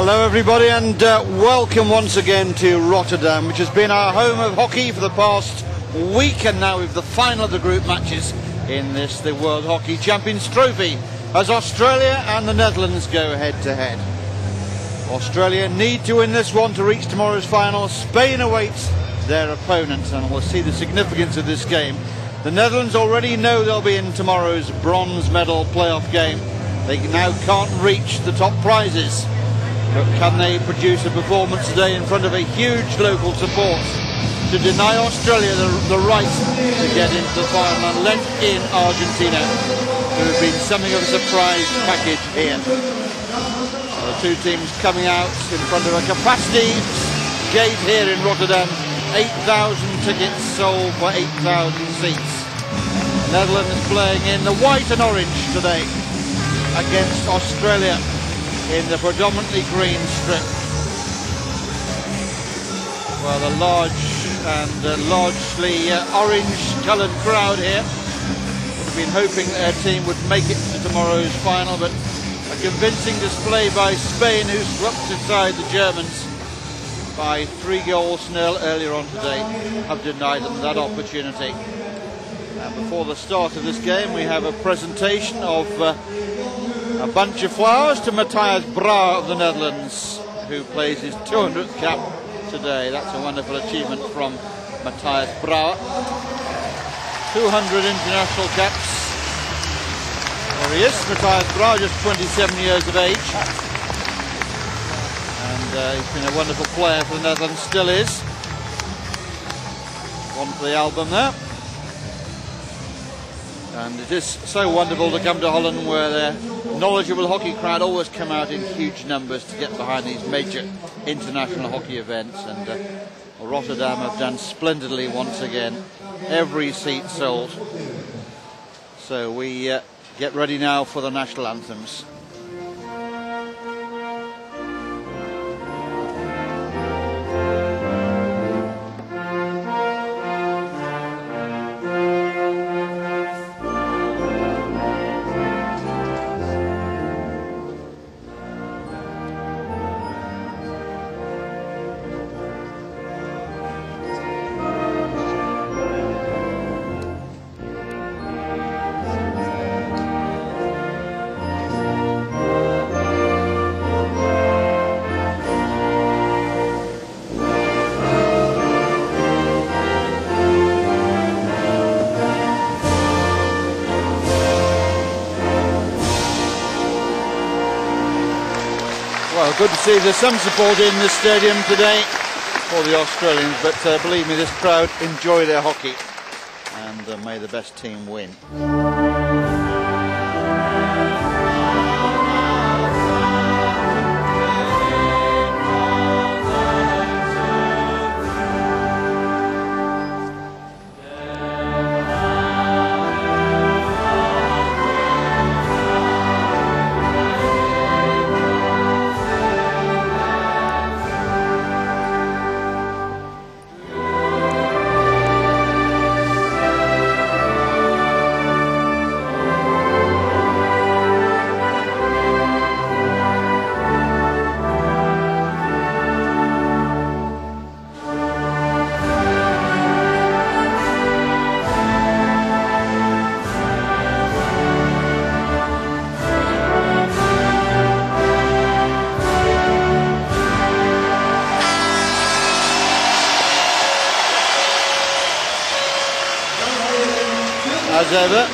Hello everybody, and welcome once again to Rotterdam, which has been our home of hockey for the past week, and now with the final of the group matches in this, the World Hockey Champions Trophy, as Australia and the Netherlands go head to head. Australia need to win this one to reach tomorrow's final. Spain awaits their opponent, and we'll see the significance of this game. The Netherlands already know they'll be in tomorrow's bronze medal playoff game. They now can't reach the top prizes. But can they produce a performance today in front of a huge local support to deny Australia the right to get into the final and let in Argentina, who have been something of a surprise package here. The two teams coming out in front of a capacity gate here in Rotterdam. 8,000 tickets sold for 8,000 seats. Netherlands playing in the white and orange today against Australia in the predominantly green strip. Well, the large and largely orange-coloured crowd here would have been hoping their team would make it to tomorrow's final, but a convincing display by Spain, who swept aside the Germans by 3-0 earlier on today, have denied them that opportunity. And before the start of this game, we have a presentation of a bunch of flowers to Matthijs Brouwer of the Netherlands, who plays his 200th cap today. That's a wonderful achievement from Matthijs Brouwer. 200 international caps. There he is, Matthijs Brouwer, just 27 years of age. And he's been a wonderful player for the Netherlands, still is. One for the album there. And it is so wonderful to come to Holland, where their knowledgeable hockey crowd always come out in huge numbers to get behind these major international hockey events. And Rotterdam have done splendidly once again. Every seat sold. So we get ready now for the national anthems. Well, good to see there's some support in this stadium today for the Australians, but believe me, this crowd enjoy their hockey, and may the best team win. As ever,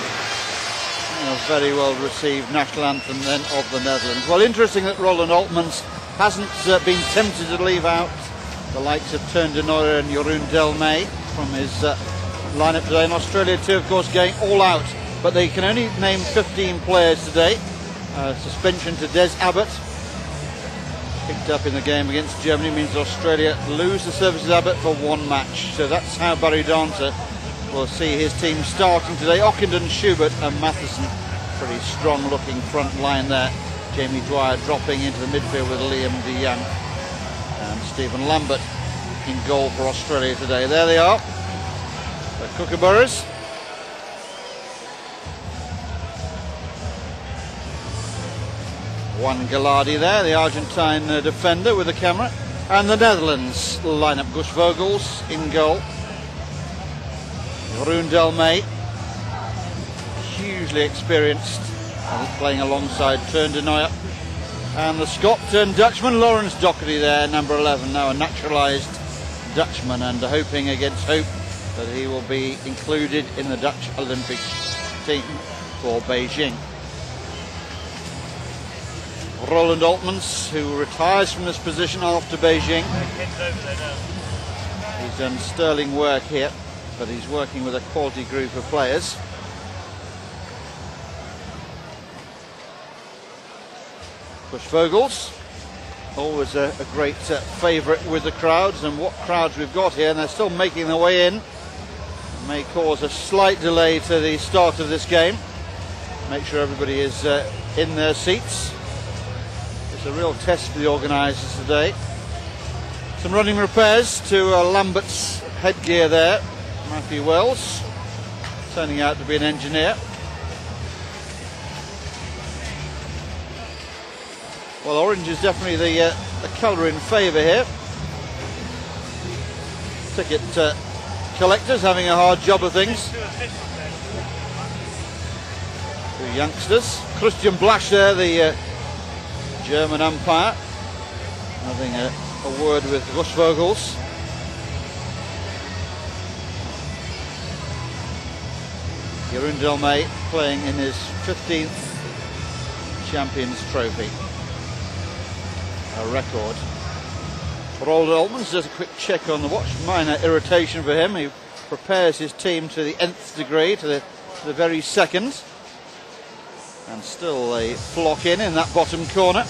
a very well received national anthem then of the Netherlands. Well, interesting that Roland Altmans hasn't been tempted to leave out the likes of Teun de Nooijer and Jeroen Delmay from his lineup today. In Australia too, of course, going all out, but they can only name 15 players today. Suspension to Des Abbott, picked up in the game against Germany, means Australia lose the services Abbott for one match. So that's how Barry Dancer will see his team starting today. Ockenden, Schubert and Matheson. Pretty strong looking front line there. Jamie Dwyer dropping into the midfield with Liam de Jong and Stephen Lambert in goal for Australia today. There they are, the Kookaburras. Juan Gallardi there, the Argentine defender with the camera. And the Netherlands line up. Gus Vogels in goal. Jeroen Delmay, hugely experienced, playing alongside Teun de Nooijer. And the Scot and Dutchman, Lawrence Doherty there, number 11, now a naturalised Dutchman, and hoping against hope that he will be included in the Dutch Olympic team for Beijing. Roland Altmans, who retires from this position after Beijing. He's done sterling work here, but he's working with a quality group of players. Gus Vogels, always a great favourite with the crowds, and what crowds we've got here, and they're still making their way in. It may cause a slight delay to the start of this game. Make sure everybody is in their seats. It's a real test for the organisers today. Some running repairs to Lambert's headgear there. Matthew Wells, turning out to be an engineer. Well, orange is definitely the colour in favour here. Ticket collectors having a hard job of things. The youngsters. Christian Blasch there, the German umpire, having a word with Gus Vogels. Jeroen Delmay playing in his 15th Champions Trophy. A record. Roland Altmans does a quick check on the watch. Minor irritation for him. He prepares his team to the nth degree, to the very second. And still a flock in that bottom corner. I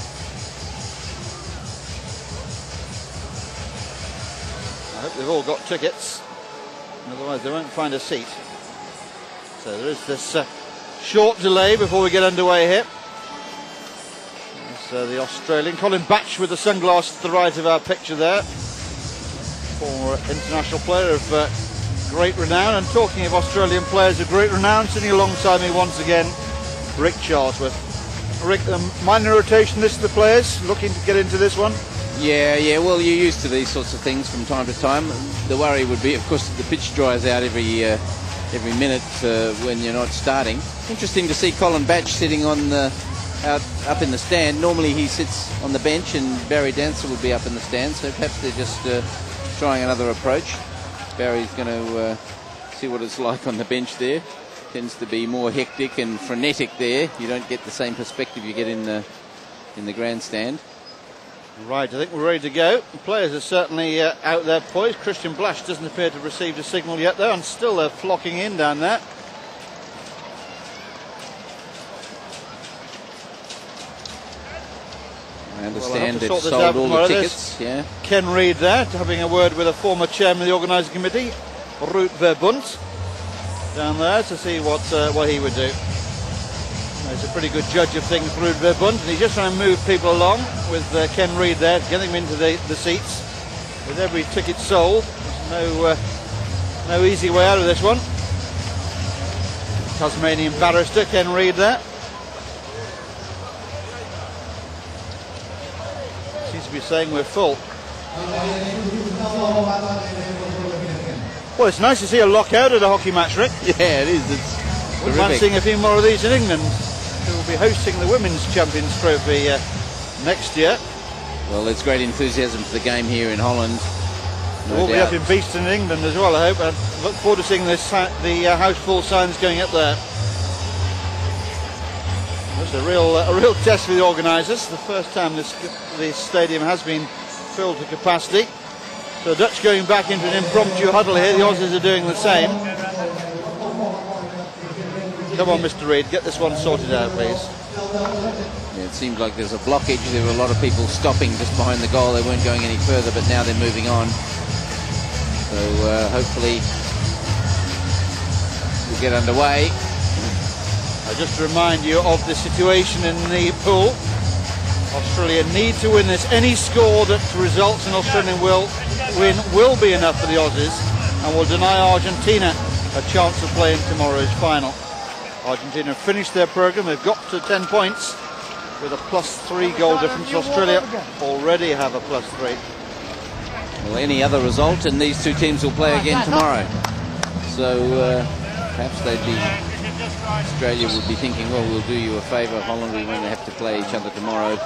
hope they've all got tickets, otherwise they won't find a seat. So there is this short delay before we get underway here. There's the Australian Colin Batch with the sunglasses to the right of our picture there. Former international player of great renown. And talking of Australian players of great renown, sitting alongside me once again, Rick Charlesworth. Rick, minor rotation list of the players, looking to get into this one? Yeah, well, you're used to these sorts of things from time to time. The worry would be, of course, the pitch dries out every minute when you're not starting. Interesting to see Colin Batch sitting on up in the stand. Normally he sits on the bench and Barry Dancer would be up in the stand, so perhaps they're just trying another approach. Barry's going to see what it's like on the bench there. Tends to be more hectic and frenetic there. You don't get the same perspective you get in the grandstand. Right, I think we're ready to go. The players are certainly out there poised. Christian Blasch doesn't appear to have received a signal yet though, and still they're flocking in down there. I understand they've sold all the tickets. Yeah. Ken Reid there, having a word with a former chairman of the organising committee, Ruud Verbunt, down there to see what he would do. He's a pretty good judge of things, Ruud Verbunt, and he's just trying to move people along with Ken Reid there, getting them into the seats. With every ticket sold, there's no easy way out of this one. Tasmanian barrister Ken Reid there. Seems to be saying we're full. Well, it's nice to see a lockout at a hockey match, Rick. Yeah, it is. It's we're fancying a few more of these in England, who will be hosting the Women's Champions Trophy next year. Well, there's great enthusiasm for the game here in Holland. We'll be up in Beeston in England as well, I hope. I look forward to seeing this, the house full signs going up there. It's a real test for the organisers. The first time this stadium has been filled to capacity. So the Dutch going back into an impromptu huddle here. The Aussies are doing the same. Come on, Mr. Reid, get this one sorted out, please. Yeah, it seems like there's a blockage. There were a lot of people stopping just behind the goal. They weren't going any further, but now they're moving on. So hopefully we'll get underway. I just remind you of the situation in the pool. Australia need to win this. Any score that results in Australian win will be enough for the Aussies and will deny Argentina a chance of playing tomorrow's final. Argentina have finished their programme. They've got to 10 points. with a +3 goal difference. Australia already have a +3. Well, any other result, and these two teams will play again tomorrow. So perhaps Australia would be thinking, well, we'll do you a favour, Holland, we won't have to play each other tomorrow.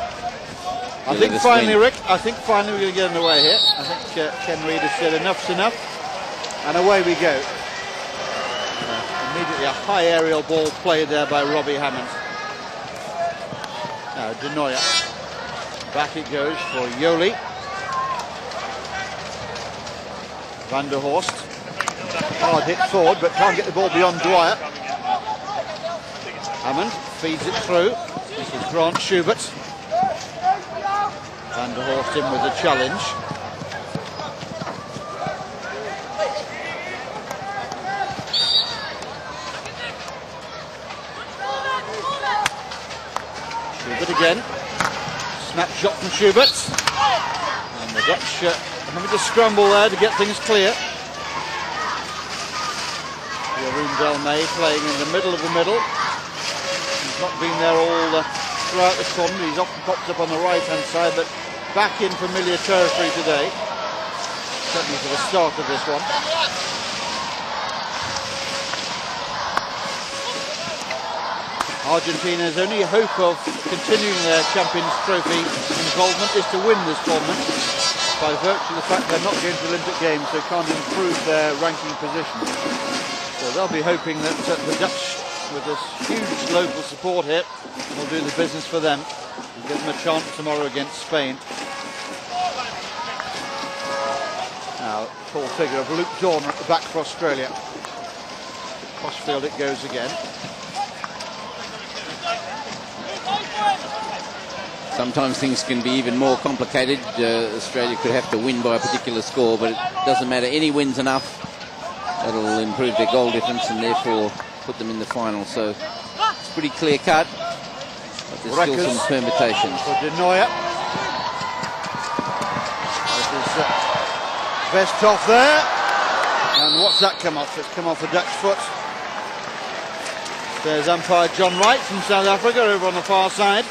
I think finally, Rick, we're going to get underway here. I think Ken Reid has said enough's enough, and away we go. Immediately a high aerial ball played there by Robbie Hammond. Now De Nooijer. Back it goes for Yoli. Van der Horst. Hard hit forward, but can't get the ball beyond Dwyer. Hammond feeds it through. This is Grant Schubert. Van der Horst in with the challenge. Schubert again. Snapshot from Schubert. And the Dutch having to scramble there to get things clear. Jeroen Delmay playing in the middle of the middle. He's not been there all throughout the tournament. He's often popped up on the right-hand side, but back in familiar territory today. Certainly for the start of this one. Argentina's only hope of continuing their Champions Trophy involvement is to win this tournament by virtue of the fact they're not going to Olympic Games, so can't improve their ranking position. So they'll be hoping that the Dutch, with this huge local support here, will do the business for them and give them a chance tomorrow against Spain. Now, tall figure of Luke Dorner at the back for Australia. Crossfield it goes again. Sometimes things can be even more complicated. Australia could have to win by a particular score, but it doesn't matter. Any win's enough. That'll improve their goal difference and therefore put them in the final. So it's pretty clear cut, but there's still some permutations. For De Nooijer. This is best off there. And what's that come off? It's come off a Dutch foot. There's umpire John Wright from South Africa over on the far side.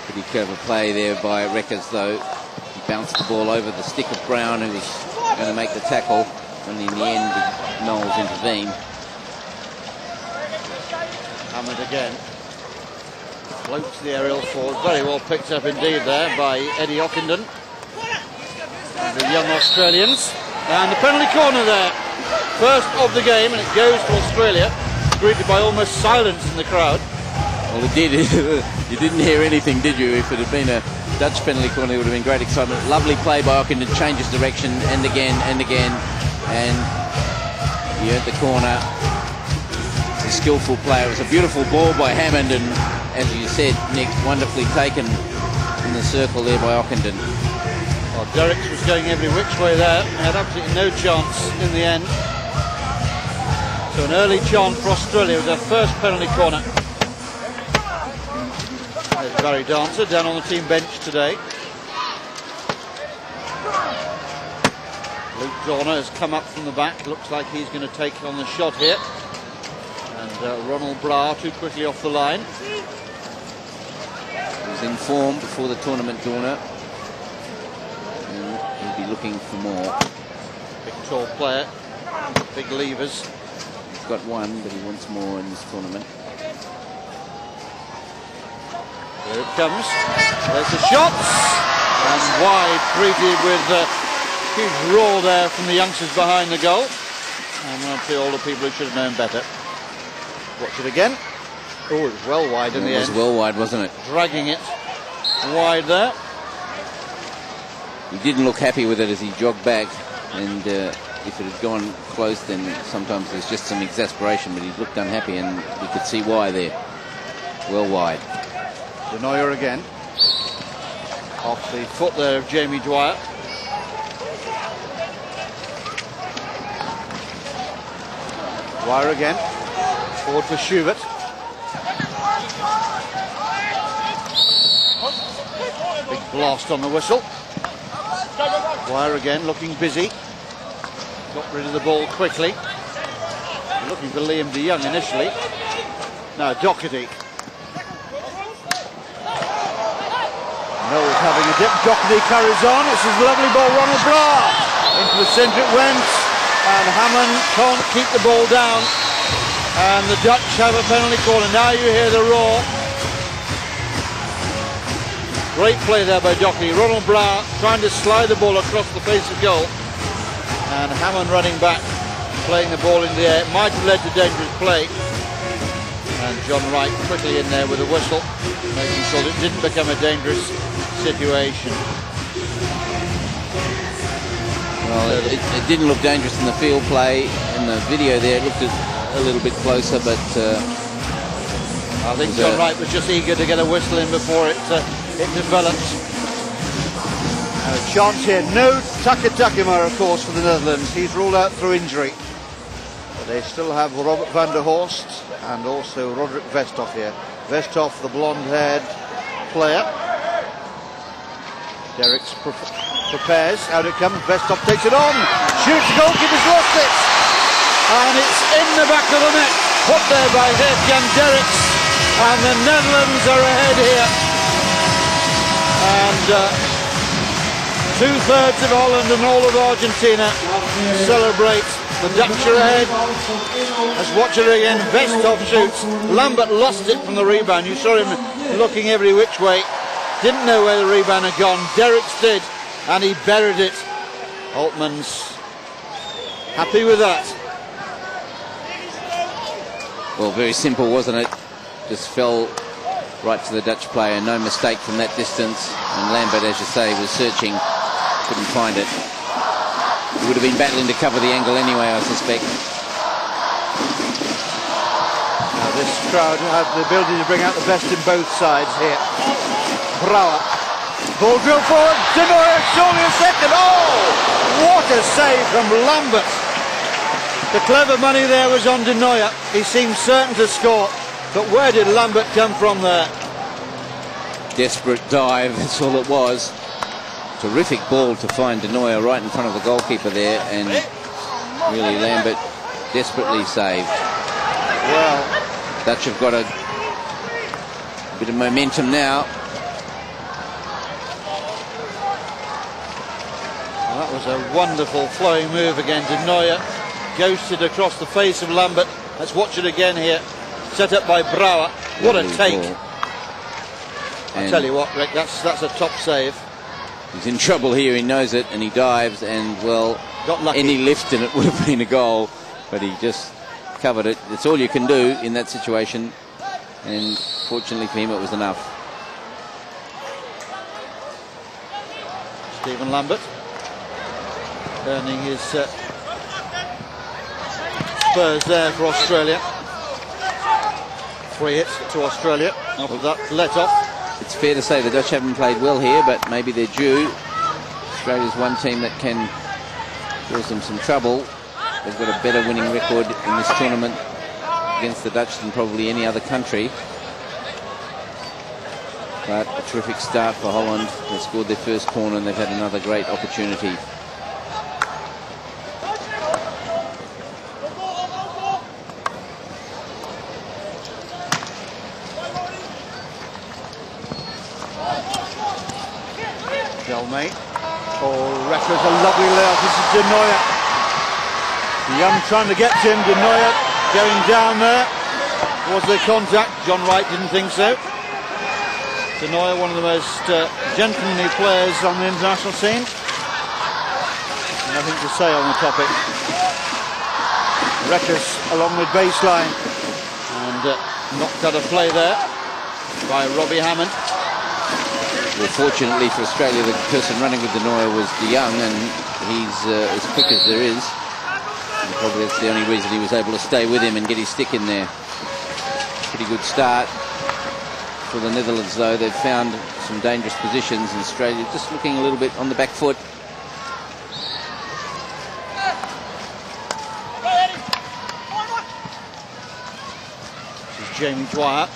Pretty clever play there by Reckers, though. He bounced the ball over the stick of Brown, who was going to make the tackle, and in the end, Knowles intervened. Hammond again. Floats the aerial forward. Very well picked up indeed there by Eddie Ockenden. And the young Australians. And the penalty corner there. First of the game, and it goes to Australia. Greeted by almost silence in the crowd. Well, it did. You didn't hear anything, did you? If it had been a Dutch penalty corner, it would have been great excitement. Lovely play by Ockenden, changes direction, and again, and he earned the corner. It's a skillful play. It was a beautiful ball by Hammond, and as you said, Nick, wonderfully taken in the circle there by Ockenden. Well, Derricks was going every which way there. He had absolutely no chance in the end. So an early chance for Australia with their first penalty corner. There's Barry Dancer down on the team bench today. Luke Dorner has come up from the back. Looks like he's going to take on the shot here. And Ronald Bra too quickly off the line. He was in form before the tournament, Dorner. And he'll be looking for more. Big tall player. Big levers. He's got one, but he wants more in this tournament. Here it comes. There's the shot. And wide, greeted with a huge roar there from the youngsters behind the goal. And one or two older people who should have known better. Watch it again. Oh, it was well wide in the end. It was well wide, wasn't it? Dragging it wide there. He didn't look happy with it as he jogged back. And if it had gone close, then sometimes there's just some exasperation. But he looked unhappy, and you could see why there. Well wide. De Nooijer again. Off the foot there of Jamie Dwyer. Dwyer again. Forward for Schubert. Big blast on the whistle. Dwyer again looking busy. Got rid of the ball quickly. Looking for Liam de Jong initially. Now Doherty. Knowles having a dip. Doherty carries on. It's his lovely ball. Ronald Blah into the centre it went, and Hammond can't keep the ball down, and the Dutch have a penalty call, and now you hear the roar. Great play there by Doherty. Ronald Blah trying to slide the ball across the face of goal, and Hammond running back, playing the ball in the air. It might have led to dangerous play, and John Wright quickly in there with a whistle, making sure that it didn't become a dangerous situation. Well, it didn't look dangerous in the field play. In the video there, it looked a little bit closer, but I think John Wright was just eager to get a whistle in before it developed. A chance here. No Takima, of course, for the Netherlands. He's ruled out through injury. But they still have Robert van der Horst and also Roderick Westhoff here. Westhoff, the blonde-haired player. Derricks prepares. Out it comes. Westhoff takes it on. Shoots. Goalkeeper's lost it. And it's in the back of the net. Put there by Geert-Jan Derricks. And the Netherlands are ahead here. And two-thirds of Holland and all of Argentina celebrate. The Dutch are ahead. Let's watch it again. Westhoff shoots. Lambert lost it from the rebound. You saw him looking every which way. Didn't know where the rebound had gone. Derricks did, and he buried it. Altman's happy with that. Well, very simple, wasn't it? Just fell right to the Dutch player. No mistake from that distance. And Lambert, as you say, was searching. Couldn't find it. He would have been battling to cover the angle anyway, I suspect. Now this crowd have the ability to bring out the best in both sides here. Brouwer. Ball drill forward. De Nooijer, surely a second. Oh! What a save from Lambert. The clever money there was on De Nooijer. He seemed certain to score. But where did Lambert come from there? Desperate dive, that's all it was. Terrific ball to find De Nooijer right in front of the goalkeeper there, and really Lambert desperately saved. Well, Dutch have got a bit of momentum now. well, that was a wonderful flowing move again. De Nooijer ghosted across the face of Lambert. Let's watch it again here. Set up by Brouwer. What a take. I tell you what, Rick, that's a top save. He's in trouble here, he knows it, and he dives, and well, got lucky. Any lift and it would have been a goal, but he just covered it. It's all you can do in that situation, and fortunately for him it was enough. Stephen Lambert earning his spurs there for Australia. Free hit to Australia after that let off. It's fair to say the Dutch haven't played well here, but maybe they're due. Australia's one team that can cause them some trouble. They've got a better winning record in this tournament against the Dutch than probably any other country. But a terrific start for Holland. They scored their first corner and they've had another great opportunity. Mate. Oh, Reckler's a lovely layout. This is De Nooijer. Young trying to get to him. De Nooijer going down there. Was there contact? John Wright didn't think so. De Nooijer, one of the most gentlemanly players on the international scene. Nothing to say on the topic. Reckers along the baseline. And knocked out a play there by Robbie Hammond. Well, fortunately for Australia, the person running with De Nooijer was De Jong, and he's as quick as there is. And probably that's the only reason he was able to stay with him and get his stick in there. Pretty good start for the Netherlands, though. They've found some dangerous positions, and Australia just looking a little bit on the back foot. This is Jamie Dwyer.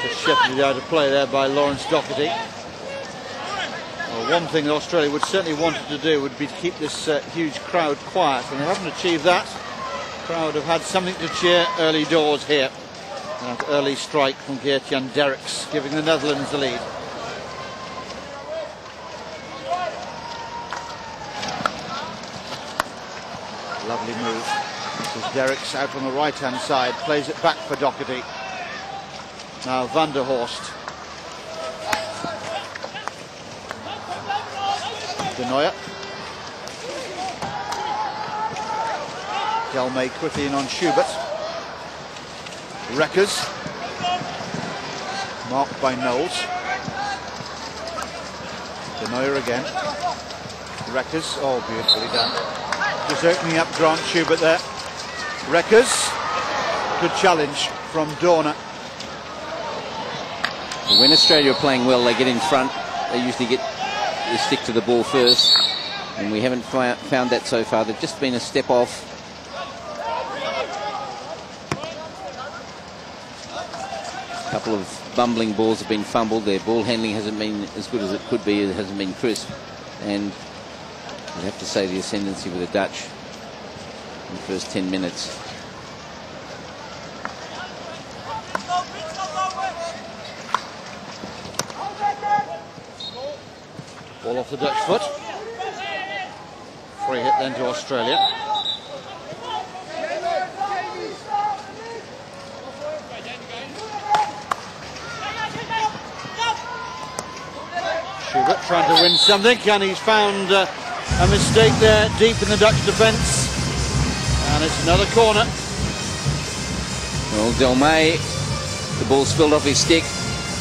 Just shepherded out of play there by Lawrence Doherty. Well, one thing that Australia would certainly wanted to do would be to keep this huge crowd quiet, and they haven't achieved that. The crowd have had something to cheer early doors here. That early strike from Geert-Jan Derricks, giving the Netherlands the lead. Lovely move. This is Derricks out on the right-hand side, plays it back for Doherty. Now Van der Horst. De Nooijer. Delmay quickly in on Schubert. Reckers. Marked by Knowles. De Nooijer again. Reckers. Oh, beautifully done. Just opening up Grant Schubert there. Reckers. Good challenge from Dorner. When Australia are playing well, they get in front. They usually stick to the ball first, and we haven't found that so far. They've just been a step off. A couple of bumbling balls have been fumbled. Their ball handling hasn't been as good as it could be. It hasn't been crisp, and I'd have to say the ascendancy with the Dutch in the first 10 minutes. Ball off the Dutch foot. Free hit then to Australia. Schubert trying to win something, and he's found a mistake there deep in the Dutch defence. And it's another corner. Well, Delmay, the ball spilled off his stick.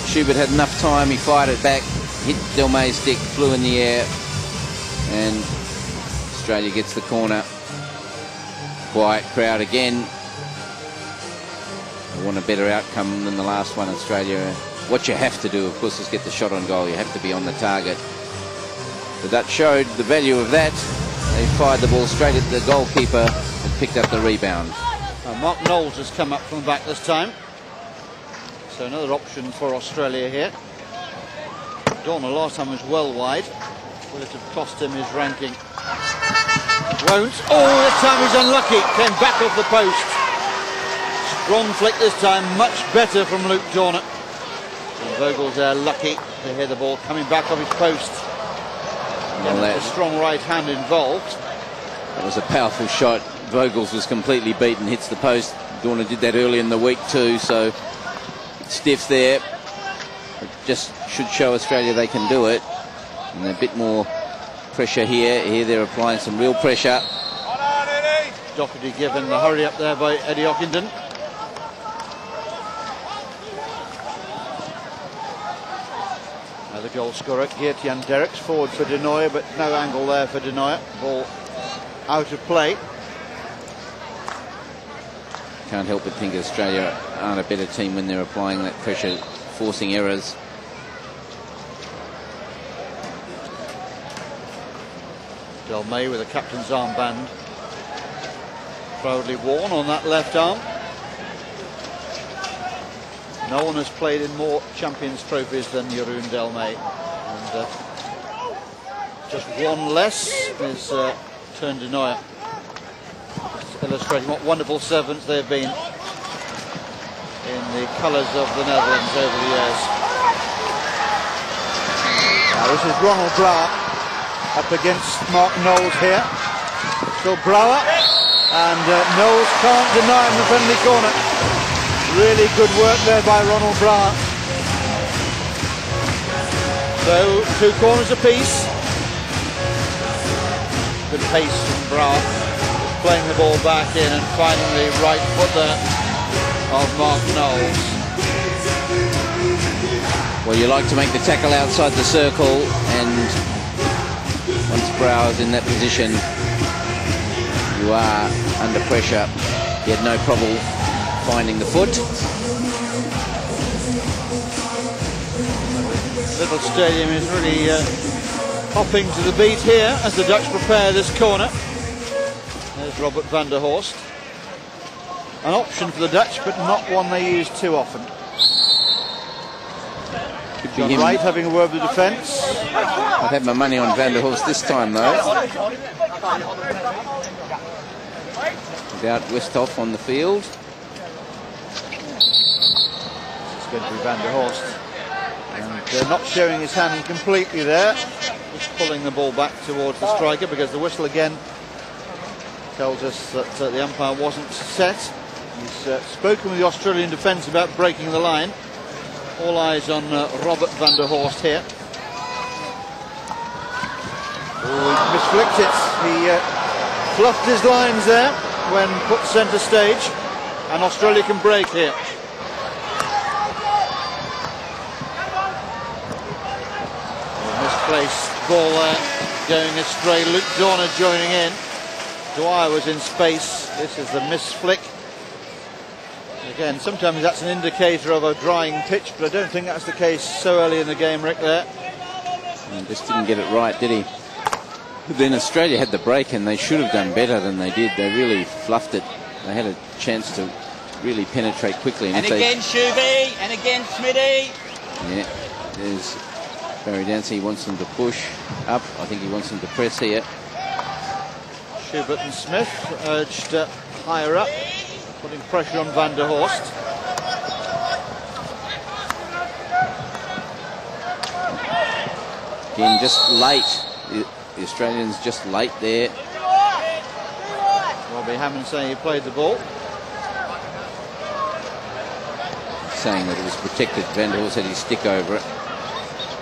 Schubert had enough time, he fired it back. Hit Delmay's stick, flew in the air, and Australia gets the corner. Quiet crowd again. They want a better outcome than the last one, Australia. What you have to do, of course, is get the shot on goal. You have to be on the target. The Dutch showed the value of that. They fired the ball straight at the goalkeeper and picked up the rebound. Mark Knowles has come up from the back this time. So another option for Australia here. Dorner last time was well wide. Will it have cost him his ranking? Won't. Oh, this time he's unlucky. Came back off the post. Strong flick this time. Much better from Luke Dorner. And Vogel's there lucky to hear the ball coming back off his post. Well, a strong right hand involved. That was a powerful shot. Vogels was completely beaten. Hits the post. Dorner did that early in the week too. So stiff there. It just should show Australia they can do it. And a bit more pressure here. Here they're applying some real pressure. Doherty given the hurry up there by Eddie Ockenden. Now the goal scorer, Geert-Jan Derricks, forward for De Nooijer, but no angle there for De Nooijer. Ball out of play. Can't help but think Australia aren't a better team when they're applying that pressure, forcing errors. Delmay with a captain's armband proudly worn on that left arm. No one has played in more Champions trophies than Jeroen Delmay, and just one less is Teun de Nooijer, illustrating what wonderful servants they've been in the colours of the Netherlands over the years. Now this is Ronald Brouwer up against Mark Knowles here. So Brouwer, and Knowles can't deny him the friendly corner. Really good work there by Ronald Brouwer. So 2 corners apiece. Good pace from Brouwer, playing the ball back in and finding the right foot there of Mark Knowles. Well, you like to make the tackle outside the circle, and once Brouwer's in that position, you are under pressure. He had no trouble finding the foot. Little stadium is really hopping to the beat here as the Dutch prepare this corner. There's Robert van der Horst. An option for the Dutch, but not one they use too often. John Wright having a word with the defence. I'd have my money on Van der Horst this time though. Without Westhoff on the field. It's going to be Van der Horst. And not showing his hand completely there. Just pulling the ball back towards the striker, because the whistle again tells us that the umpire wasn't set. He's spoken with the Australian defence about breaking the line. All eyes on Robert van der Horst here. Oh, he misflicked it. He fluffed his lines there when put centre stage, and Australia can break here. Misplaced ball there, going astray. Luke Dorner joining in. Dwyer was in space. This is the misflick. Again, sometimes that's an indicator of a drying pitch, but I don't think that's the case so early in the game, Rick, there. And just didn't get it right, did he? Then Australia had the break, and they should have done better than they did. They really fluffed it. They had a chance to really penetrate quickly. And again, Shubey, and again, Smitty. Yeah, there's Barry Dancy. He wants them to push up. I think he wants them to press here. Schubert and Smith urged higher up, putting pressure on van der Horst. Again, just late. The Australians just late there. Robbie Hammond saying he played the ball. Saying that it was protected. Van der Horst had his stick over it.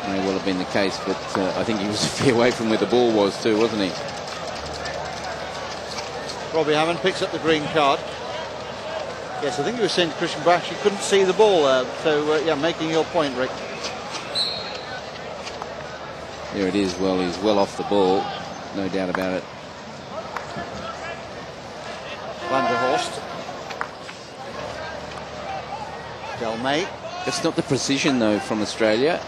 May well have been the case, but I think he was a fair way from where the ball was too, wasn't he? Robbie Hammond picks up the green card. Yes, I think he was saying to Christian Brash he couldn't see the ball there. So, yeah, making your point, Rick. There it is. Well, he's well off the ball. No doubt about it. Van der Horst. Del May. Just not the precision, though, from Australia.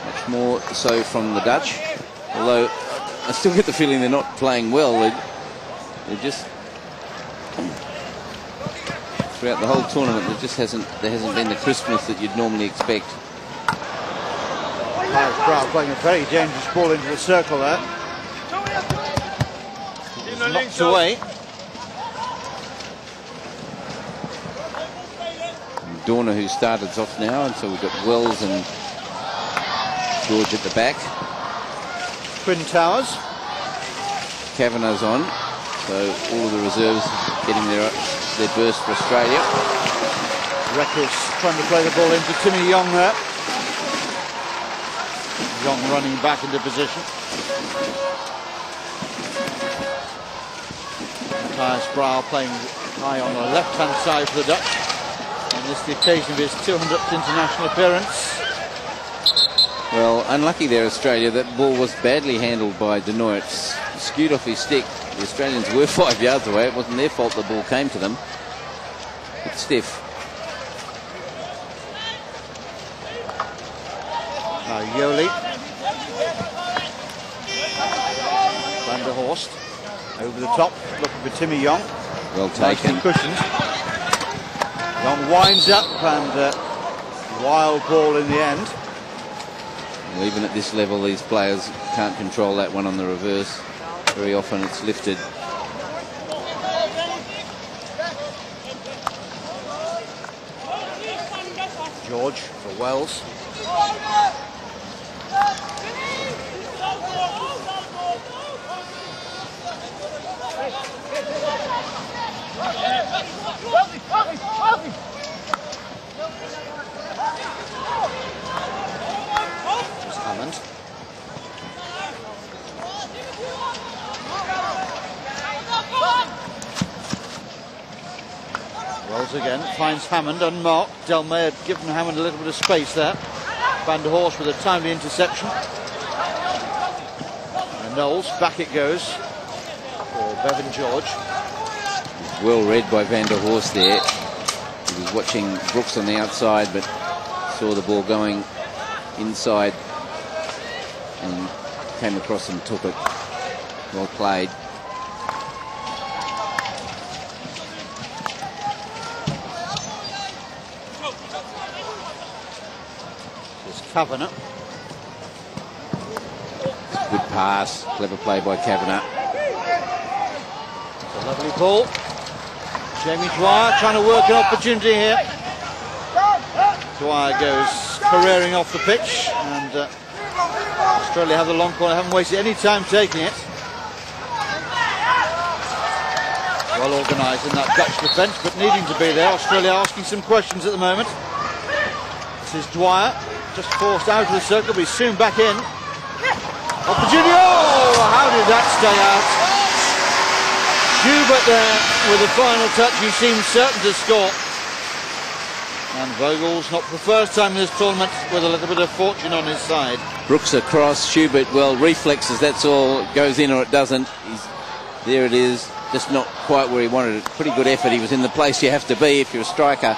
Much more so from the Dutch. Although, I still get the feeling they're not playing well. They're just... Throughout the whole tournament, there hasn't been the crispness that you'd normally expect. Brown playing a very dangerous ball into the circle there. Knocked away. And Dorner, who started off now, and so we've got Wells and George at the back. Twin Towers. Kavanagh's on, so all of the reserves getting their burst for Australia. Reckers trying to play the ball into Timmy Young there. Young running back into position. Matthias Brow playing high on the left-hand side for the Dutch. And this is the occasion of his 200th international appearance. Well, unlucky there, Australia. That ball was badly handled by De Nooy. It skewed off his stick. The Australians were 5 yards away. It wasn't their fault the ball came to them. It's stiff. Now Yoli. Van der Horst. Over the top, looking for Timmy Young. Well taken. Nicely cushioned. Young winds up and wild ball in the end. Well, even at this level, these players can't control that one on the reverse. Very often it's lifted. George for Wells. Hammond. Wells again, finds Hammond unmarked. Del May had given Hammond a little bit of space there. Van der Horst with a timely interception. And Knowles, back it goes for Bevan George. Well read by Van der Horst there. He was watching Brooks on the outside, but saw the ball going inside and came across and took it. Well played. There's Kavanagh. Good pass, clever play by Kavanagh. It's a lovely ball. Jamie Dwyer trying to work an opportunity here. Dwyer goes careering off the pitch, and Australia have the long corner, haven't wasted any time taking it. Well organised in that Dutch defence, but needing to be there. Australia asking some questions at the moment. This is Dwyer, just forced out of the circle, but he's soon back in. Opportunity! Oh, how did that stay out? Schubert there with the final touch. He seems certain to score. And Vogel's not for the first time in this tournament with a little bit of fortune on his side. Brooks across, Schubert, well, reflexes, that's all. It goes in or it doesn't. There it is, just not quite where he wanted it. Pretty good effort. He was in the place you have to be if you're a striker.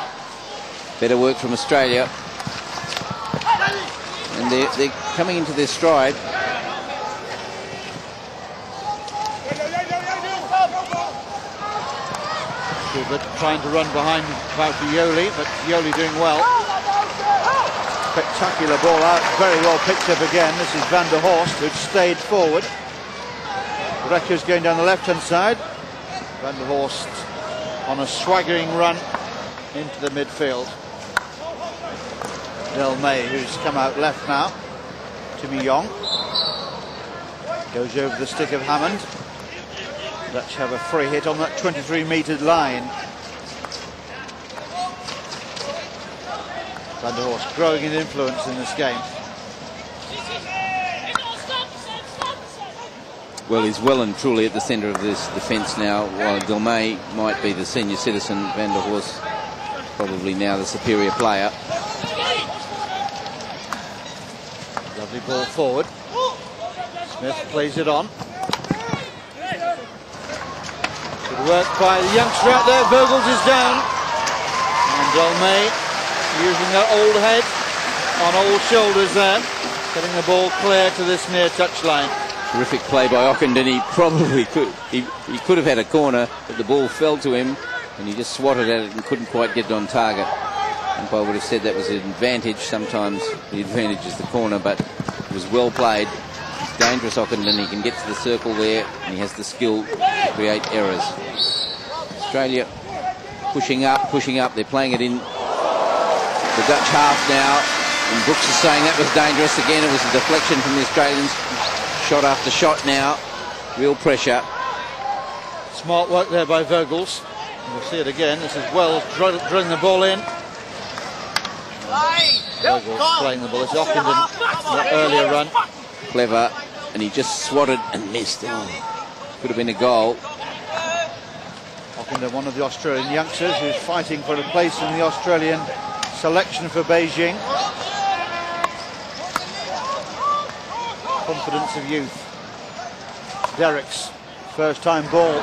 Better work from Australia. And they're coming into their stride. Schubert trying to run behind Yoli, but Yoli doing well. Spectacular ball out, very well picked up again. This is Van der Horst, who'd stayed forward. Rekker's going down the left-hand side. Van der Horst on a swaggering run into the midfield. Del May, who's come out left now. Timmy Young goes over the stick of Hammond. Dutch have a free hit on that 23-metre line. Van der Horst growing in influence in this game. Well, he's well and truly at the centre of this defence now. While Del May might be the senior citizen, Van der Horst probably now the superior player. Lovely ball forward. Smith plays it on. Good work by the youngster out there. Vogels is down. And Del May using that old head on old shoulders there, getting the ball clear to this near touchline. Terrific play by Ockenden. He probably could. He could have had a corner, but the ball fell to him, and he just swatted at it and couldn't quite get it on target. Umpire would have said that was an advantage. Sometimes the advantage is the corner, but it was well played. He's dangerous, Ockenden. He can get to the circle there, and he has the skill to create errors. Australia pushing up. They're playing it in the Dutch half now, and Brooks is saying that was dangerous. Again, it was a deflection from the Australians. Shot after shot now, real pressure. Smart work there by Vogels. We'll see it again. This is Wells drilling the ball in. Vogels playing the ball. It's Ockenden, the earlier run. Clever, and he just swatted and missed. Oh, could have been a goal. Ockenden, one of the Australian youngsters who's fighting for a place in the Australian selection for Beijing. Confidence of youth. Derrick's first time ball,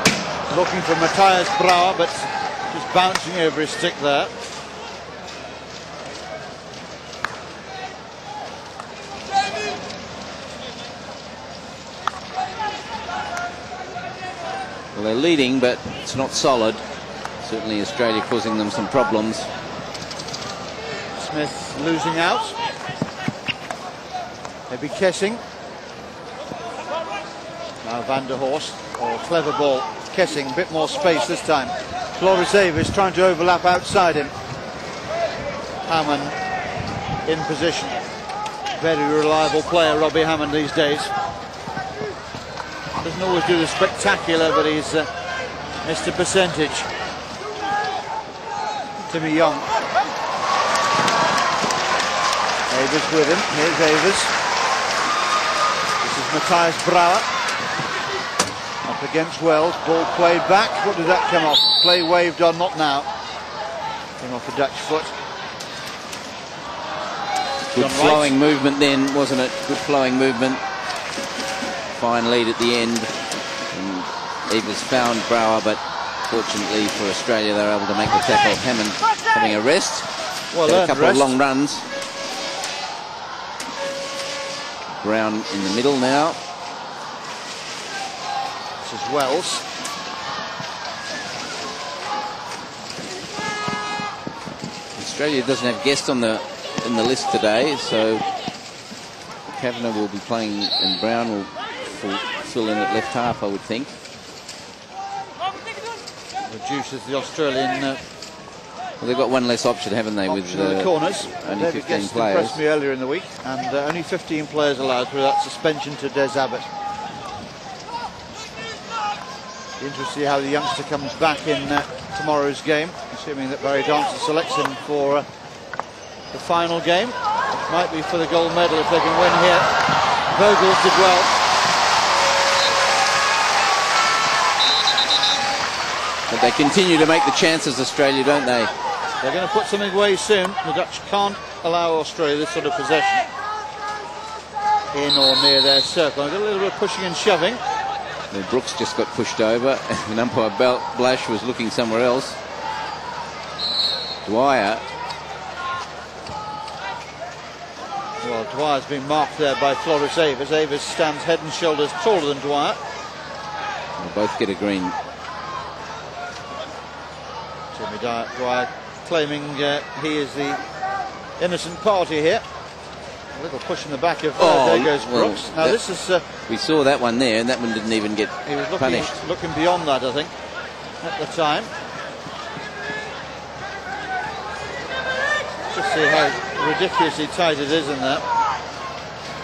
looking for Matthias Brauer, but just bouncing over his stick there. Well, they're leading, but it's not solid. Certainly Australia causing them some problems. Smith losing out. Maybe Kessing. Now Van der Horst, clever ball. Kessing, a bit more space this time. Floris Davis trying to overlap outside him. Hammond in position. Very reliable player, Robbie Hammond, these days. Doesn't always do the spectacular, but he's Mr. Percentage. Timmy Young. Avers with him. Here's Avers. This is Matthias Brauer. Up against Wells, ball played back. What did that come off? Play waved on, not now. Came off a Dutch foot. Good flowing movement then, wasn't it? Good flowing movement. Fine lead at the end. And Evers found Brauer, but fortunately for Australia, they were able to make the tackle. Hammond having a rest. Well, a couple rest. of long runs. Brown in the middle now. This is Wells. Australia doesn't have guests in the list today, so Kavanagh will be playing and Brown will fill in at left half, I would think. Reduces the Australian. Well, they've got one less option, haven't they? With the corners. Only David 15 Guest players. Impressed me earlier in the week, and only 15 players allowed through that suspension to Des Abbott. Interesting to see how the youngster comes back in tomorrow's game, assuming that Barry Dancer selects him for the final game. It might be for the gold medal if they can win here. Vogels did well. But they continue to make the chances, Australia, don't they? They're going to put something away soon. The Dutch can't allow Australia this sort of possession in or near their circle. They've got a little bit of pushing and shoving. Well, Brooks just got pushed over, and umpire Blash was looking somewhere else. Dwyer. Well, Dwyer's been marked there by Floris Avers. Avers stands head and shoulders taller than Dwyer. They'll both get a green. Jimmy Dwyer claiming he is the innocent party here. A little push in the back of there goes Brooks. Now this is we saw that one there, and that one didn't even get punished. Looking beyond that, I think, at the time. Just see how ridiculously tight it is in there.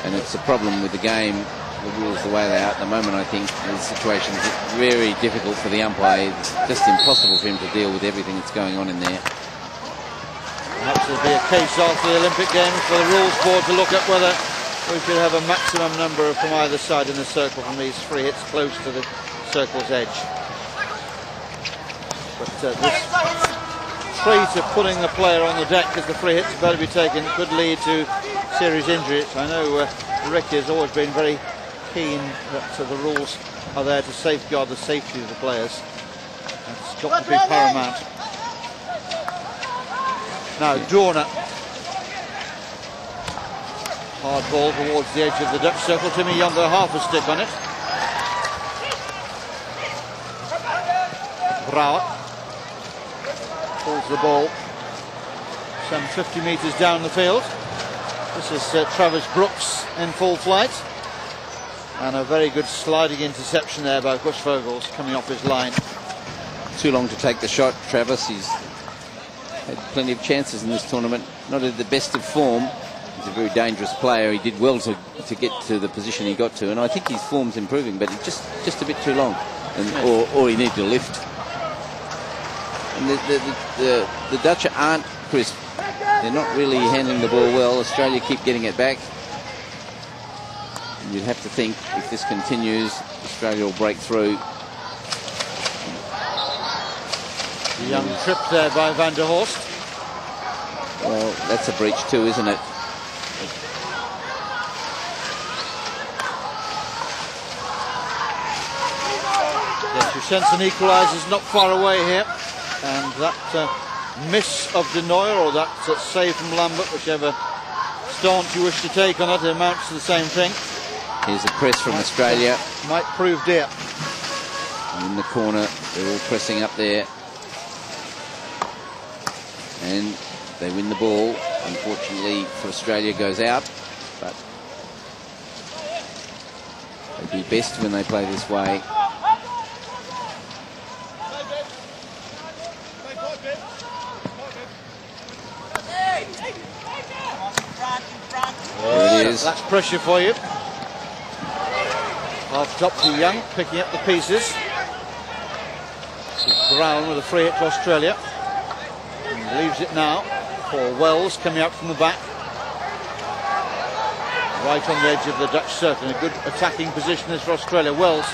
And it's a problem with the game, the rules the way they are at the moment. I think the situation is very difficult for the umpire. It's just impossible for him to deal with everything that's going on in there. Perhaps there'll be a case after the Olympic Games for the rules board to look at whether we should have a maximum number from either side in the circle from these free hits close to the circle's edge. But this trait of putting the player on the deck as the free hits are better be taken could lead to serious injury. I know Ricky has always been very keen that the rules are there to safeguard the safety of the players. It's got to be paramount. Now Dorner. Hard ball towards the edge of the Dutch circle. Timmy Young got half a stick on it. Brouwer pulls the ball some 50 metres down the field. This is Travis Brooks in full flight. And a very good sliding interception there by Gus Vogels coming off his line. Too long to take the shot, Travis. He's had plenty of chances in this tournament. Not at the best of form. He's a very dangerous player. He did well to get to the position he got to, and I think his form's improving, but it's just a bit too long, and or he needed to lift. And the Dutch aren't crisp. They're not really handling the ball well. Australia keep getting it back. And you'd have to think if this continues, Australia will break through. The young trip there by Van der Horst. Well, that's a breach too, isn't it? Yes, you sense an equaliser's not far away here. And that miss of De Nooijer, or that save from Lambert, whichever stance you wish to take on it, amounts to the same thing. Here's a press from Australia. Might prove dear. And in the corner, they're all pressing up there. And they win the ball. Unfortunately for Australia, goes out, but they do best when they play this way. There it is. That's pressure for you. Half top to Young, picking up the pieces. This is Brown with a free hit to Australia. And leaves it now for Wells coming out from the back. Right on the edge of the Dutch circle. In a good attacking position is for Australia. Wells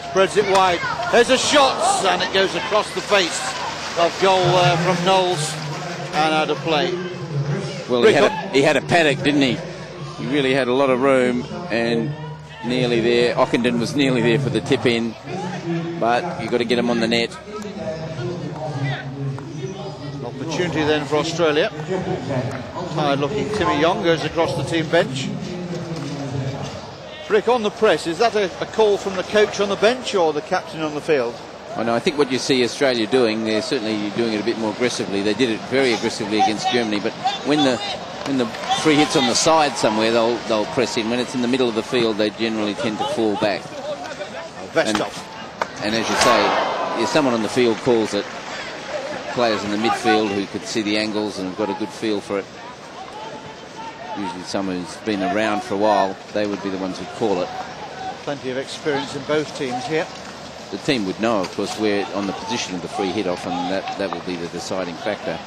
spreads it wide. There's a shot, and it goes across the face of goal from Knowles and out of play. Well, he had a paddock, didn't he? He really had a lot of room, and nearly there. Ockenden was nearly there for the tip in, but you've got to get him on the net. Opportunity then for Australia. Tired looking Timmy Young goes across the team bench. Rick, on the press, is that a call from the coach on the bench or the captain on the field? I know. I think what you see Australia doing, they're certainly doing it a bit more aggressively. They did it very aggressively against Germany, but when the free hit's on the side somewhere, they'll press in. When it's in the middle of the field, they generally tend to fall back. And as you say, if someone on the field calls it, players in the midfield who could see the angles and have got a good feel for it, usually someone who's been around for a while, they would be the ones who call it. Plenty of experience in both teams here. the team would know, of course, where on the position of the free hit off, and that will be the deciding factor.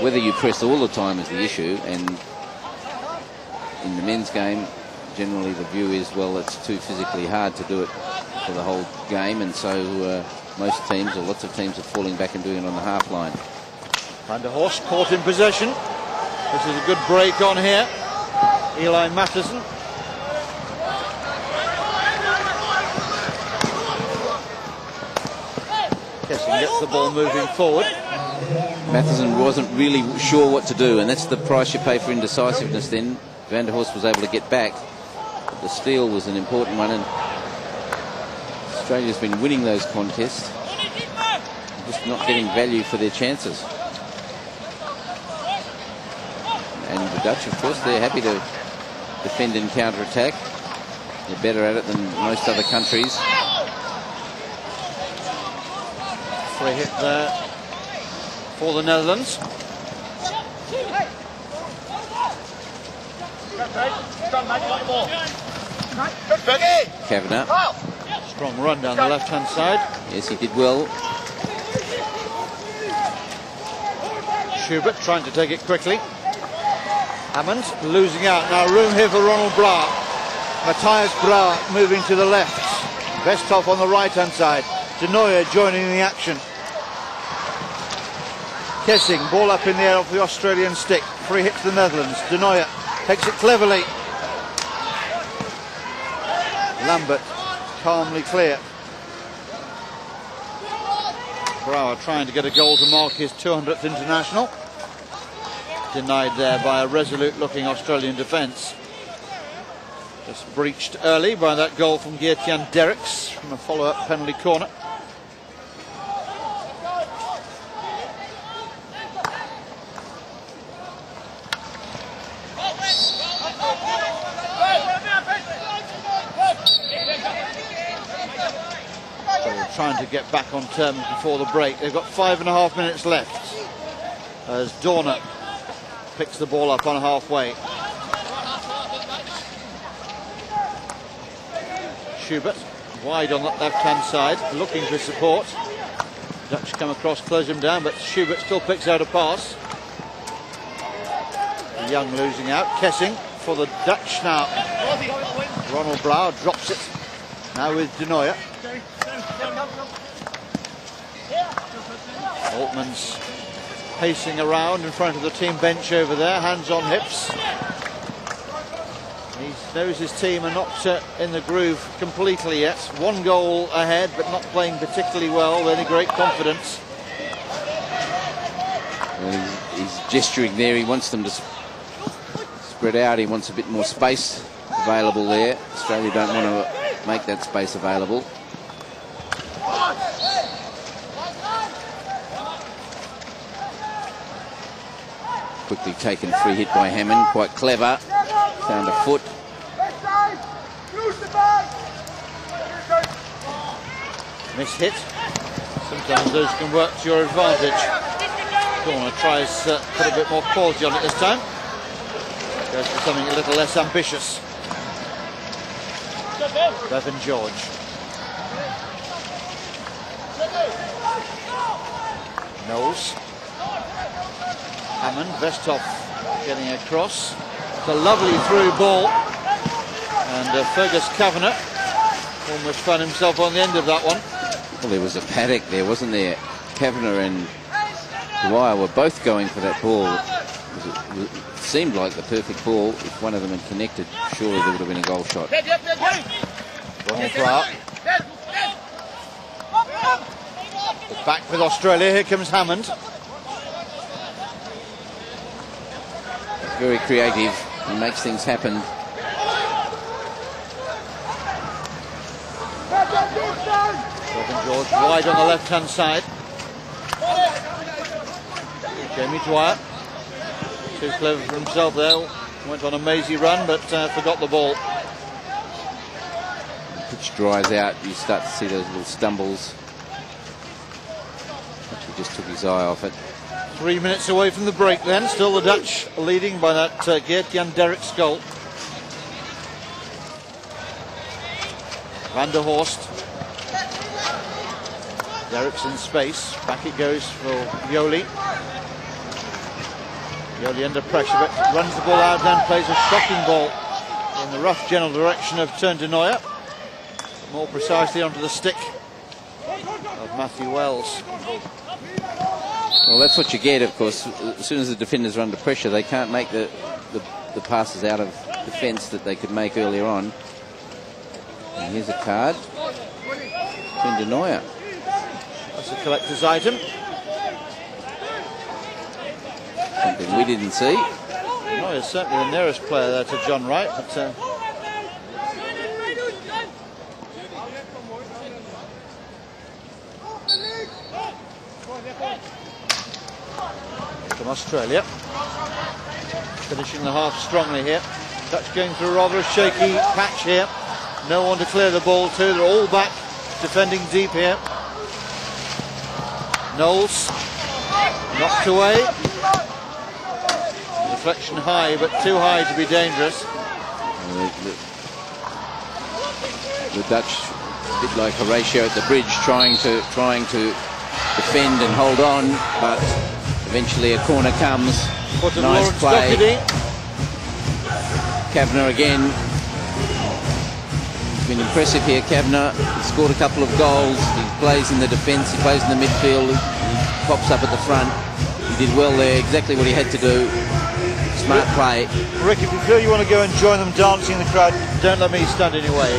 Whether you press all the time is the issue, and in the men's game, generally the view is, well, it's too physically hard to do it for the whole game, and so most teams, or lots of teams, are falling back and doing it on the half line. Van der Horst caught in possession. This is a good break on here. Eli Matheson. Kessing gets the ball moving forward. Matheson wasn't really sure what to do, and that's the price you pay for indecisiveness then. Van der Horst was able to get back. But the steal was an important one, and Australia's been winning those contests, just not getting value for their chances. And the Dutch, of course, they're happy to defend and counter-attack. They're better at it than most other countries. Free hit there for the Netherlands. Kavanagh. Strong run down the left-hand side. Yes, he did well. Schubert trying to take it quickly. Hammond losing out. Now room here for Ronald Bra. Matthias Bra moving to the left. Westhoff on the right-hand side. De Nooijer joining the action. Kessing, ball up in the air off the Australian stick. Free hit to the Netherlands. De Nooijer takes it cleverly. Lambert calmly clear. Brouwer trying to get a goal to mark his 200th international. Denied there by a resolute looking Australian defence. Just breached early by that goal from Geert-Jan Derricks from a follow-up penalty corner. Trying to get back on terms before the break. They've got 5.5 minutes left as Dorner picks the ball up on halfway. Schubert wide on that left-hand side, looking for support. Dutch come across, close him down, but Schubert still picks out a pass. Young losing out. Kessing for the Dutch now. Ronald Blau drops it. Now with De Nooijer. Altman's pacing around in front of the team bench over there, hands on hips. He knows his team are not in the groove completely yet. One goal ahead, but not playing particularly well with any great confidence. Well, he's gesturing there. He wants them to spread out. He wants a bit more space available there. Australia don't want to make that space available. Quickly taken free hit by Hammond, quite clever. Found a foot. Miss hit. Sometimes those can work to your advantage. Dorner tries to put a bit more quality on it this time. Goes for something a little less ambitious. Bevan George. Knowles. Hammond, Westhoff getting across. It's a lovely through ball. And Fergus Kavanagh almost found himself on the end of that one. Well, there was a paddock there, wasn't there? Kavanagh and Dwyer were both going for that ball. It seemed like the perfect ball. If one of them had connected, surely there would have been a goal shot. Ronald Clark. Back with Australia. Here comes Hammond. Very creative and makes things happen. Bevan George wide on the left-hand side. Jamie Dwyer. Too clever for himself there. Went on a mazy run, but forgot the ball. The pitch dries out. You start to see those little stumbles. Actually just took his eye off it. 3 minutes away from the break then. Still the Dutch leading by that Geert-Jan Derricks goal. Van der Horst Derrick's in space. Back it goes for Yoli. Yoli under pressure, but runs the ball out and plays a shocking ball in the rough general direction of Turn de Nooijer. More precisely onto the stick of Matthew Wells. Well, that's what you get, of course. As soon as the defenders are under pressure, they can't make the passes out of defence that they could make earlier on. And here's a card. Turn de Nooijer. That's a collector's item. Something we didn't see. Nooijer's certainly the nearest player there to John Wright, but from Australia, finishing the half strongly here. Dutch going through rather a shaky patch here. No one to clear the ball to. They're all back, defending deep here. Knowles knocked away. Deflection high, but too high to be dangerous. The Dutch, a bit like Horatio at the bridge, trying to defend and hold on, but eventually a corner comes. Nice play. Kavanagh again. He's been impressive here, Kavanagh. He's scored a couple of goals. He plays in the defence, he plays in the midfield, he pops up at the front. He did well there, exactly what he had to do. Smart play. Rick, if you feel you want to go and join them dancing in the crowd, don't let me stand in your way.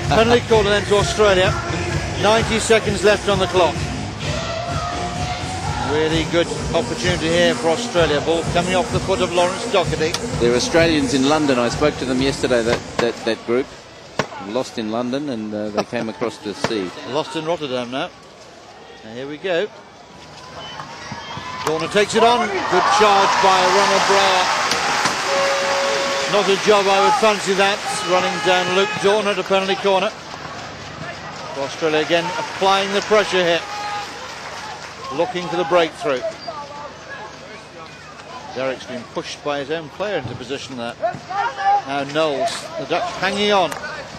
Penalty called then to Australia. 90 seconds left on the clock. Really good opportunity here for Australia. Ball coming off the foot of Lawrence Doherty. They're Australians in London. I spoke to them yesterday, that group. Lost in London, and they came across the sea. Lost in Rotterdam now. And here we go. Dorner takes it on. Good charge by Ronald Brower. Not a job I would fancy that. Running down Luke Dorner to penalty corner. Australia again applying the pressure here. Looking for the breakthrough. Derrick's been pushed by his own player into position there. Now Knowles, the Dutch hanging on,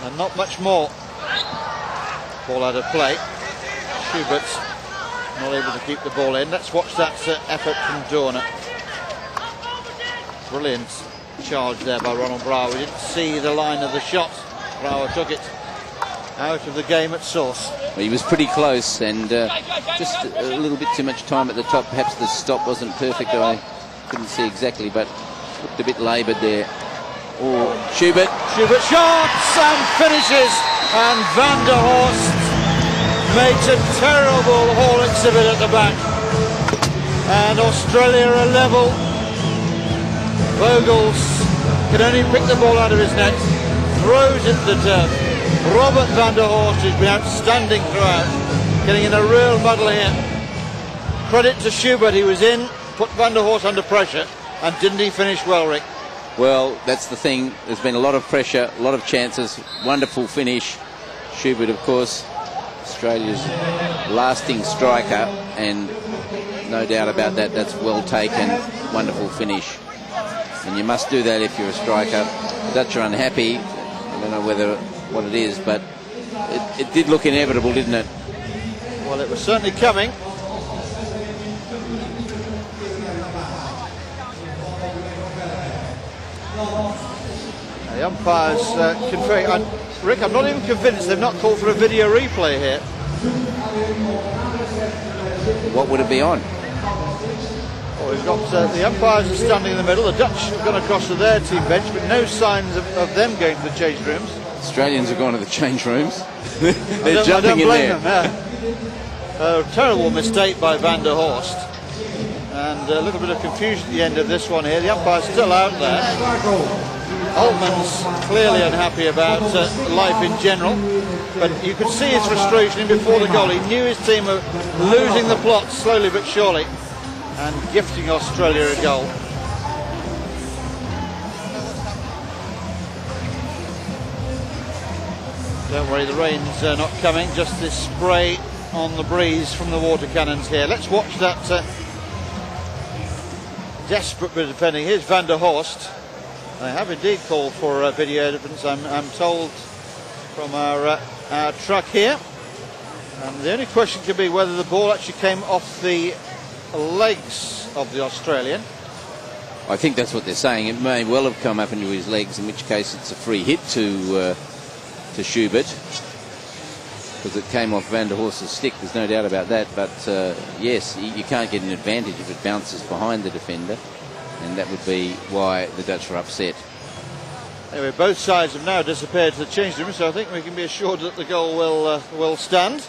and not much more. Ball out of play. Schubert's not able to keep the ball in. Let's watch that effort from Dorner. Brilliant charge there by Ronald Brower. We didn't see the line of the shot. Brower took it out of the game at source. Well, he was pretty close, and just a little bit too much time at the top. Perhaps the stop wasn't perfect. I couldn't see exactly, but looked a bit laboured there. Oh, Schubert shots and finishes, and Van der Horst makes a terrible haul exhibit at the back, and Australia are level. Vogels can only pick the ball out of his net, throws it to the turf. Robert Van der Horst has been outstanding throughout, getting in a real muddle here. Credit to Schubert, he was in, put Van der Horst under pressure, and didn't he finish well, Rick? Well, that's the thing. There's been a lot of pressure, a lot of chances, wonderful finish. Schubert, of course, Australia's lasting striker, and no doubt about that, that's well taken, wonderful finish. And you must do that if you're a striker. The Dutch are unhappy. I don't know what it is, but it did look inevitable, didn't it? Well, it was certainly coming. The umpires conferring. Rick, I'm not even convinced they've not called for a video replay here. What would it be on? Well, we've got the umpires are standing in the middle. The Dutch have gone across to their team bench, but no signs of them going to the change rooms. Australians are going to the change rooms. They're jumping in there. A terrible mistake by Van der Horst, and a little bit of confusion at the end of this one here. The umpire's still out there. Altman's clearly unhappy about life in general, but you could see his frustration before the goal. He knew his team were losing the plot slowly but surely, and gifting Australia a goal. Don't worry, the rain's not coming, just this spray on the breeze from the water cannons here. Let's watch that desperate bit of defending. Here's Van der Horst. They have indeed called for video evidence, I'm told, from our truck here. And the only question could be whether the ball actually came off the legs of the Australian. I think that's what they're saying. It may well have come up into his legs, in which case it's a free hit to Schubert, because it came off Van der Horst's stick. There's no doubt about that. But yes, you can't get an advantage if it bounces behind the defender, and that would be why the Dutch were upset. Anyway, both sides have now disappeared to the change room, so I think we can be assured that the goal will stand.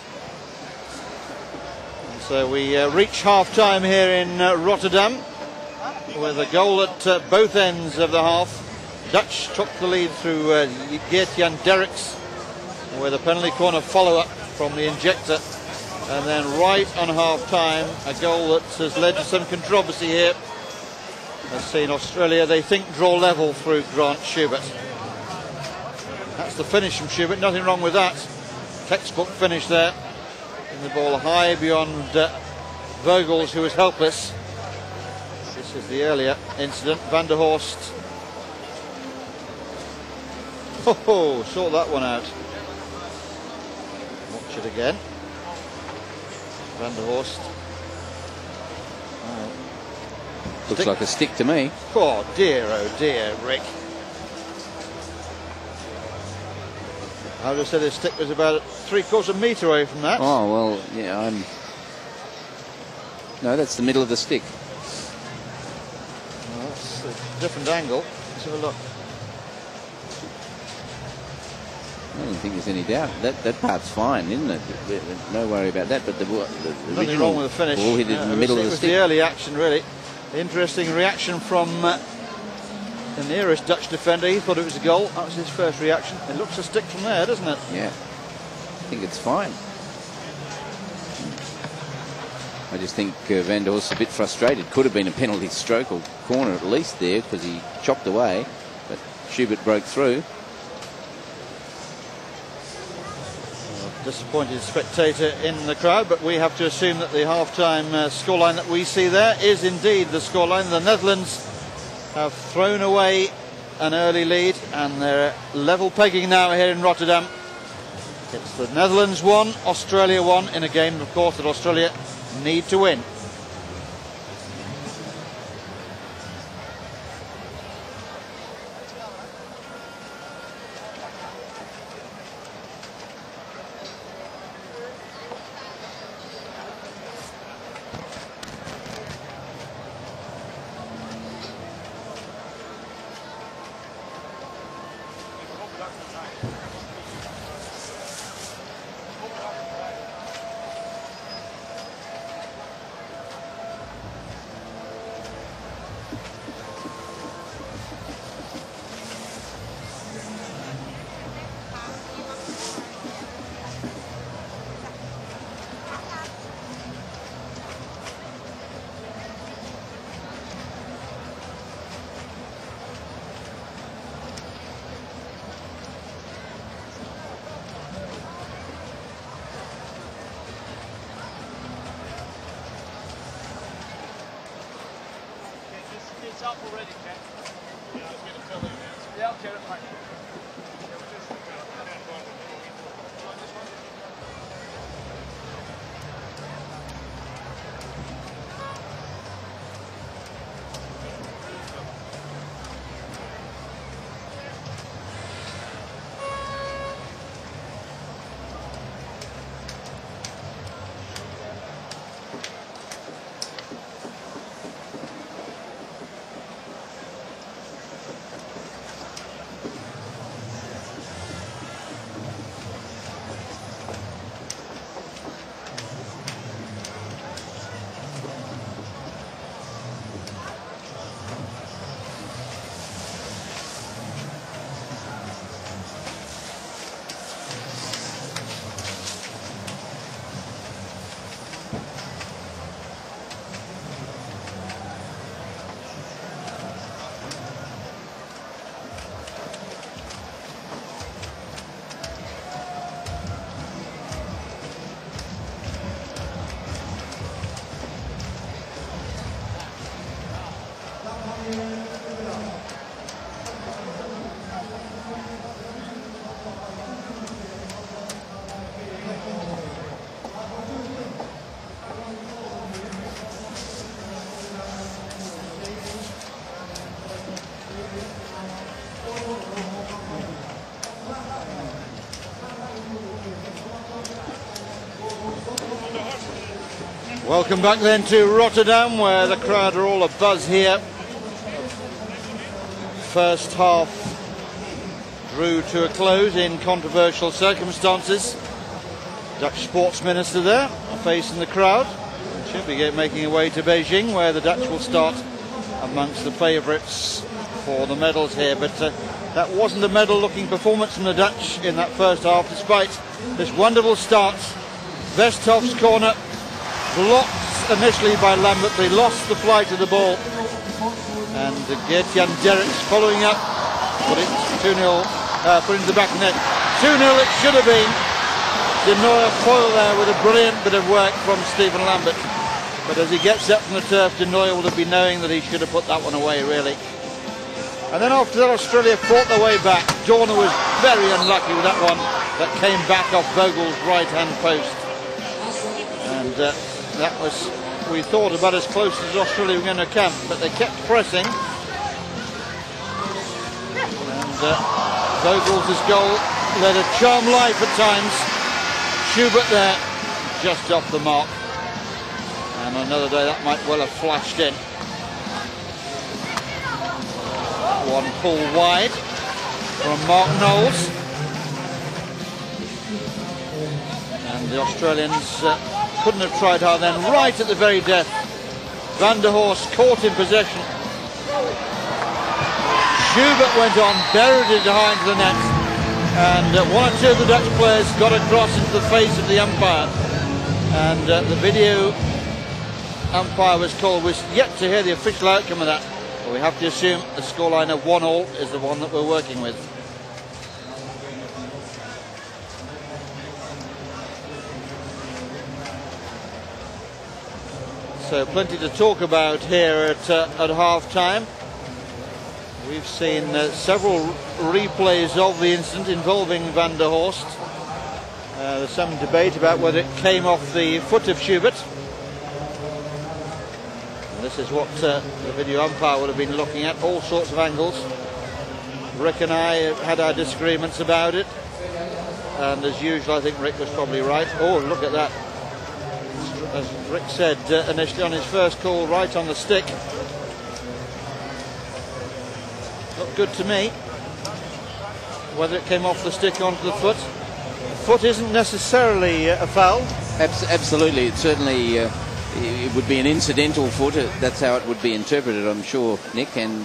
And so we reach half-time here in Rotterdam, with a goal at both ends of the half. Dutch took the lead through Geert-Jan Derricks with a penalty corner follow-up from the injector. And then right on half-time, a goal that has led to some controversy here. Has seen Australia, they think, draw level through Grant Schubert. That's the finish from Schubert, nothing wrong with that. Textbook finish there. And the ball high beyond Vogels, who was helpless. This is the earlier incident. Van der Horst. Oh, sort that one out. Watch it again. Van der Horst. Looks like a stick to me. Oh dear, Rick. I would have said his stick was about 3/4 metre away from that. Oh, well, yeah, no, that's the middle of the stick. Well, that's a different angle. Let's have a look. I don't think there's any doubt. That part's fine, isn't it? No worry about that. But the nothing wrong with the finish. Ball hit it in the middle of the stick. It was the early action, really. Interesting reaction from the nearest Dutch defender. He thought it was a goal. That was his first reaction. It looks a stick from there, doesn't it? Yeah, I think it's fine. I just think Van der Horst's a bit frustrated. Could have been a penalty stroke or corner at least there, because he chopped away, but Schubert broke through. Disappointed spectator in the crowd, but we have to assume that the half-time scoreline that we see there is indeed the scoreline. The Netherlands have thrown away an early lead, and they're level pegging now here in Rotterdam. It's the Netherlands 1, Australia 1, in a game, of course, that Australia need to win. Up already, Ken. Yeah, I was going to tell him. Yeah, okay, that's fine. Welcome back then to Rotterdam, where the crowd are all abuzz here. First half drew to a close in controversial circumstances. Dutch sports minister there facing the crowd. Should be making her way to Beijing, where the Dutch will start amongst the favourites for the medals here. But that wasn't a medal-looking performance from the Dutch in that first half, despite this wonderful start. Westhoff's corner, blocked initially by Lambert, but he lost the flight of the ball. And Geert-Jan Derricks following up, put it 2-0, put into the back of the net. 2-0 it should have been. De Nooijer foiled there with a brilliant bit of work from Stephen Lambert. But as he gets up from the turf, De Nooijer would have been knowing that he should have put that one away, really. And then after that, Australia fought their way back. Dorner was very unlucky with that one that came back off Vogel's right-hand post. And that was, we thought, about as close as Australia were going to come, but they kept pressing. And Vogel's goal led a charmed life at times. Schubert there, just off the mark. And another day that might well have flashed in. One pull wide from Mark Knowles. And the Australians couldn't have tried hard then, right at the very death. Van der Horst caught in possession. Schubert went on, buried it behind the net. And one or two of the Dutch players got across into the face of the umpire. And the video umpire was called. Was yet to hear the official outcome of that. But we have to assume the scoreline of 1-1 is the one that we're working with. So plenty to talk about here at half-time. We've seen several replays of the incident involving Van der Horst. There's some debate about whether it came off the foot of Schubert. And this is what the video umpire would have been looking at, all sorts of angles. Rick and I had our disagreements about it. And as usual, I think Rick was probably right. Oh, look at that. As Rick said initially on his first call, right on the stick. Looked good to me. Whether it came off the stick onto the foot. The foot isn't necessarily a foul. Absolutely, it certainly it would be an incidental foot. That's how it would be interpreted, I'm sure, Nick. And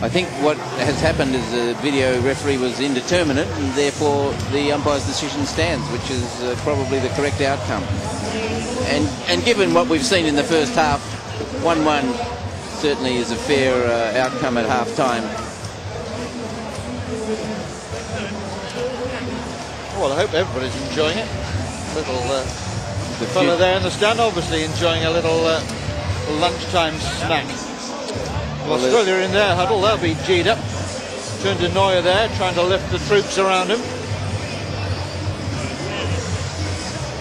I think what has happened is the video referee was indeterminate, and therefore the umpire's decision stands, which is probably the correct outcome. And given what we've seen in the first half, 1-1 certainly is a fair outcome at half-time. Well, I hope everybody's enjoying it. Little fella there in the stand, obviously enjoying a little lunchtime snack. Well, Australia in their huddle, they'll be G'd up. Turn to Neuer there, trying to lift the troops around him.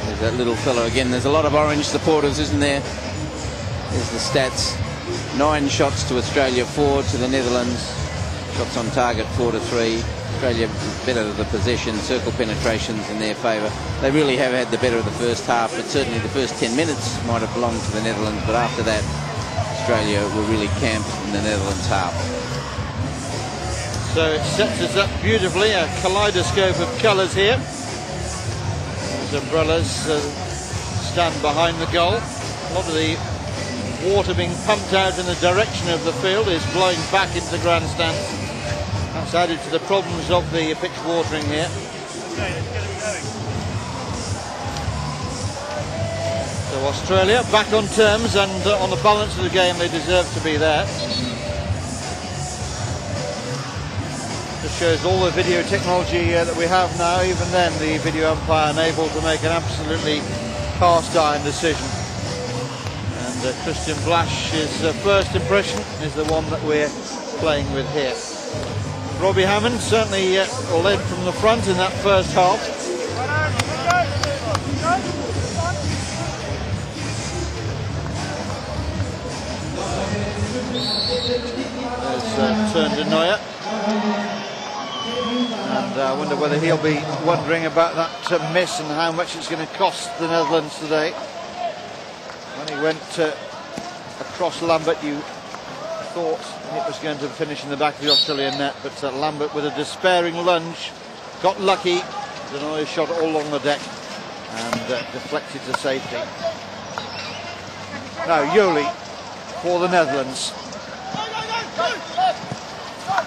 There's that little fella again. There's a lot of Orange supporters, isn't there? There's the stats. 9 shots to Australia, 4 to the Netherlands. Shots on target, 4-3. Australia better of the possession, circle penetrations in their favour. They really have had the better of the first half, but certainly the first 10 minutes might have belonged to the Netherlands, but after that, Australia were really camped in the Netherlands half. So it sets us up beautifully, a kaleidoscope of colours here. Those umbrellas stand behind the goal. A lot of the water being pumped out in the direction of the field is blowing back into the grandstand. That's added to the problems of the pitch watering here. So Australia back on terms, and on the balance of the game they deserve to be there. Just shows all the video technology that we have now. Even then the video umpire unable to make an absolutely cast iron decision. And Christian Blash's first impression is the one that we're playing with here. Robbie Hammond certainly led from the front in that first half. There's turn to Neuer. And I wonder whether he'll be wondering about that miss and how much it's going to cost the Netherlands today. When he went across Lambert, you thought it was going to finish in the back of the Australian net, but Lambert with a despairing lunge got lucky. Denoy shot all along the deck and deflected to safety. Now Yoli for the Netherlands.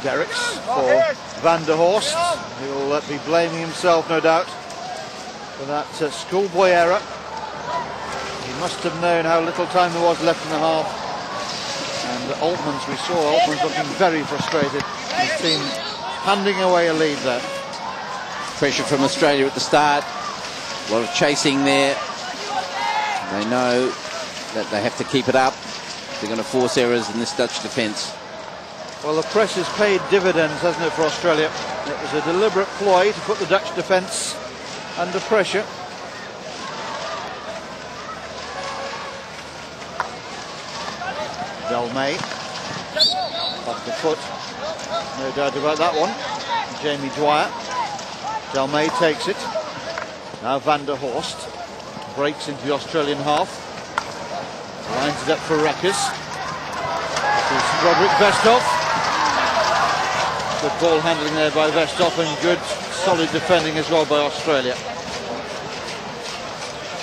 Derricks for Van der Horst. He'll be blaming himself, no doubt, for that schoolboy error. He must have known how little time there was left in the half. And Altmans, we saw Altmans looking very frustrated. His team handing away a lead there. Pressure from Australia at the start. A lot of chasing there. They know that they have to keep it up. They're going to force errors in this Dutch defence. Well, the press has paid dividends, hasn't it, for Australia? It was a deliberate ploy to put the Dutch defence under pressure. Delmay off the foot, no doubt about that one. Jamie Dwyer. Delmay takes it. Now Van der Horst breaks into the Australian half, lines it up for Reckers. This is Roderick Vestov. Good ball handling there by Vestov, and good solid defending as well by Australia.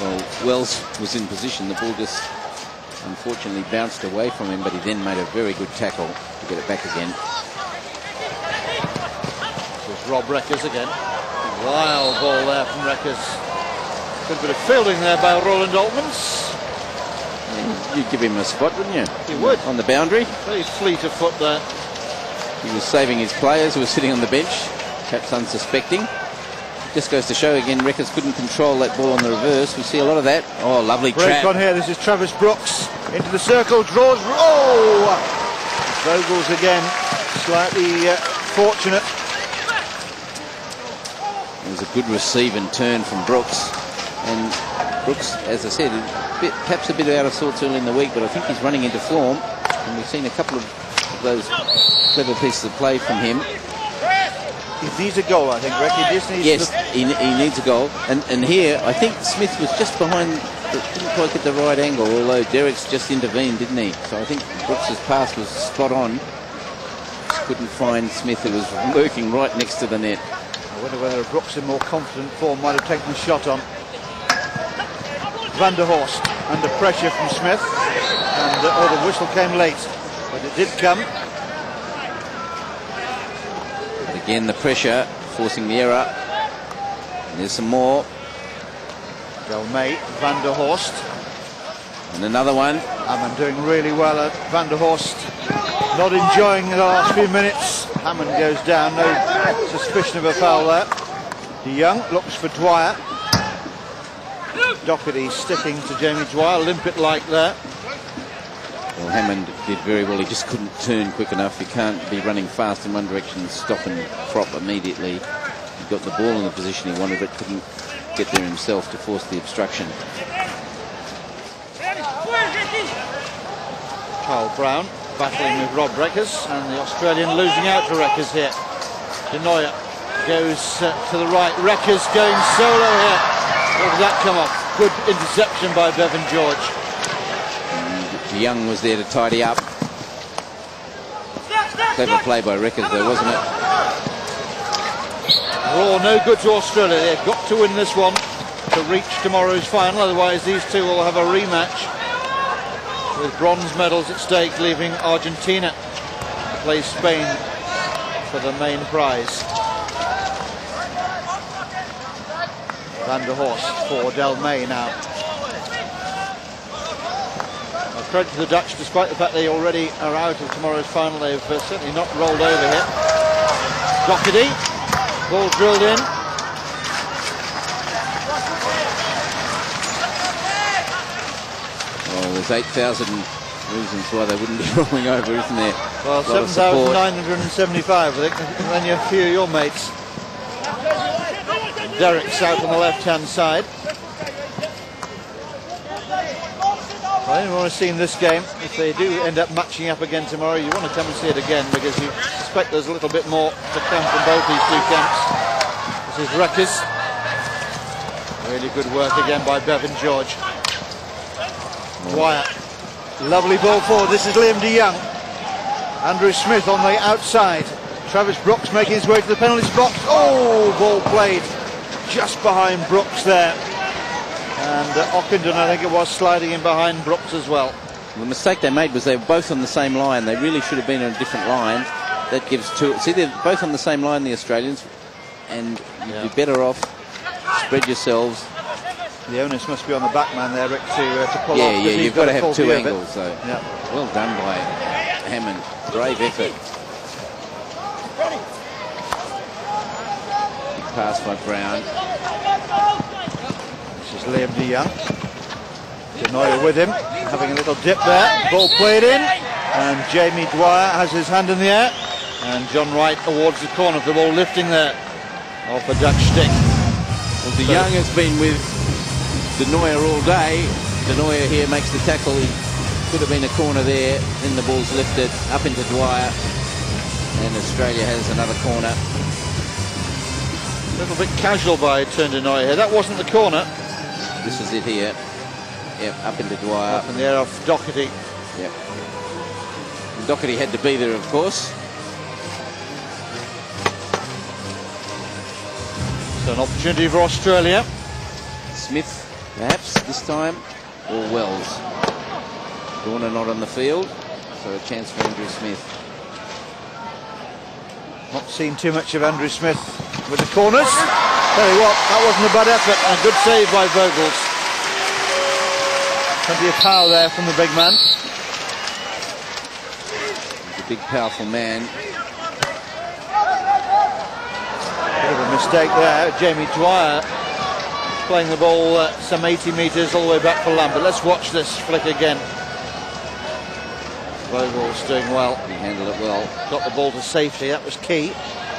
Well, Wells was in position. The ball just unfortunately bounced away from him, but he then made a very good tackle to get it back again. This is Rob Reckers again. Wild ball there from Reckers. Good bit of fielding there by Roland Altmans. You'd give him a spot, wouldn't you? He would. On the boundary. Very fleet of foot there. He was saving his players who were sitting on the bench, perhaps unsuspecting. Just goes to show again, Reckers couldn't control that ball on the reverse. We see a lot of that. Oh, lovely break trap. On here. This is Travis Brooks into the circle, draws. Oh! Vogels again, slightly fortunate. It was a good receive and turn from Brooks. And Brooks, as I said, perhaps a bit out of sorts early in the week, but I think he's running into form. And we've seen a couple of those clever pieces of play from him. He needs a goal, I think, Rick. He just needs he needs a goal. And here, I think Smith was just behind, didn't quite get the right angle, although Derricks just intervened, didn't he? So I think Brooks's pass was spot on. Just couldn't find Smith, who was lurking right next to the net. I wonder whether Brooks in more confident form might have taken the shot on. Van der Horst under pressure from Smith, and the whistle came late, but it did come. But again, the pressure forcing the error. And there's some more. Delmay, Van der Horst, and another one. Hammond doing really well at Van der Horst. Not enjoying the last few minutes. Hammond goes down, no suspicion of a foul there. De Young looks for Dwyer. Doherty sticking to Jamie Dwyer, limpet like that. Well, Hammond did very well. He just couldn't turn quick enough. He can't be running fast in one direction and stop and prop immediately. He got the ball in the position he wanted, but couldn't get there himself to force the obstruction. Kyle Brown battling with Rob Reckers, and the Australian losing out to Reckers here. Denoyer goes to the right. Reckers going solo here. Where did that come off? Good interception by Bevan George. And Young was there to tidy up. Clever play by Reckers though, wasn't it? Raw, no good to Australia. They've got to win this one to reach tomorrow's final, otherwise these two will have a rematch with bronze medals at stake, leaving Argentina to play Spain for the main prize. Van der Horst for Delmay now. Well, credit to the Dutch, despite the fact they already are out of tomorrow's final, they've certainly not rolled over here. Doherty, ball drilled in. Well, there's 8,000 reasons why they wouldn't be rolling over, isn't there? Well, 7,975, I think, and then you have a few of your mates. Derricks out on the left-hand side. Well, anyone who's seen this game, if they do end up matching up again tomorrow, you want to come and see it again, because you suspect there's a little bit more to come from both these two camps. This is Reckers. Really good work again by Bevan George. Dwyer. Lovely ball forward. This is Liam de Young. Andrew Smith on the outside. Travis Brooks making his way to the penalty spot. Oh, ball played just behind Brooks there. And Ockenden, I think it was, sliding in behind Brooks as well. The mistake they made was they were both on the same line. They really should have been on a different line. That gives two. See, they're both on the same line, the Australians, and you'd be better off. Spread yourselves. The onus must be on the back man there, Rick, to pull off. Yeah, you've got to have two view angles. So well done by Hammond. Brave effort. Big pass by Brown. This is Liam de Young. Denoyer with him, having a little dip there. Ball played in, and Jamie Dwyer has his hand in the air, and John Wright awards the corner for the ball lifting there off a Dutch stick. Well, de Young has been with Denoyer all day. Denoyer here makes the tackle. He could have been a corner there. Then the ball's lifted up into Dwyer, and Australia has another corner. A little bit casual by turn Denoyer here. That wasn't the corner. This is it here. Yep, up into Dwyer. Up in the air off Doherty. Yep. Doherty had to be there, of course. So an opportunity for Australia. Smith, perhaps, this time, or Wells. Dorner not on the field, so a chance for Andrew Smith. Not seen too much of Andrew Smith with the corners. Tell you what, that wasn't a bad effort, and a good save by Vogels. Plenty of power there from the big man. He's a big, powerful man. Bit of a mistake there. Jamie Dwyer playing the ball some 80 metres all the way back for Lambert. Let's watch this flick again. Vogels doing well. He handled it well. Got the ball to safety, that was key.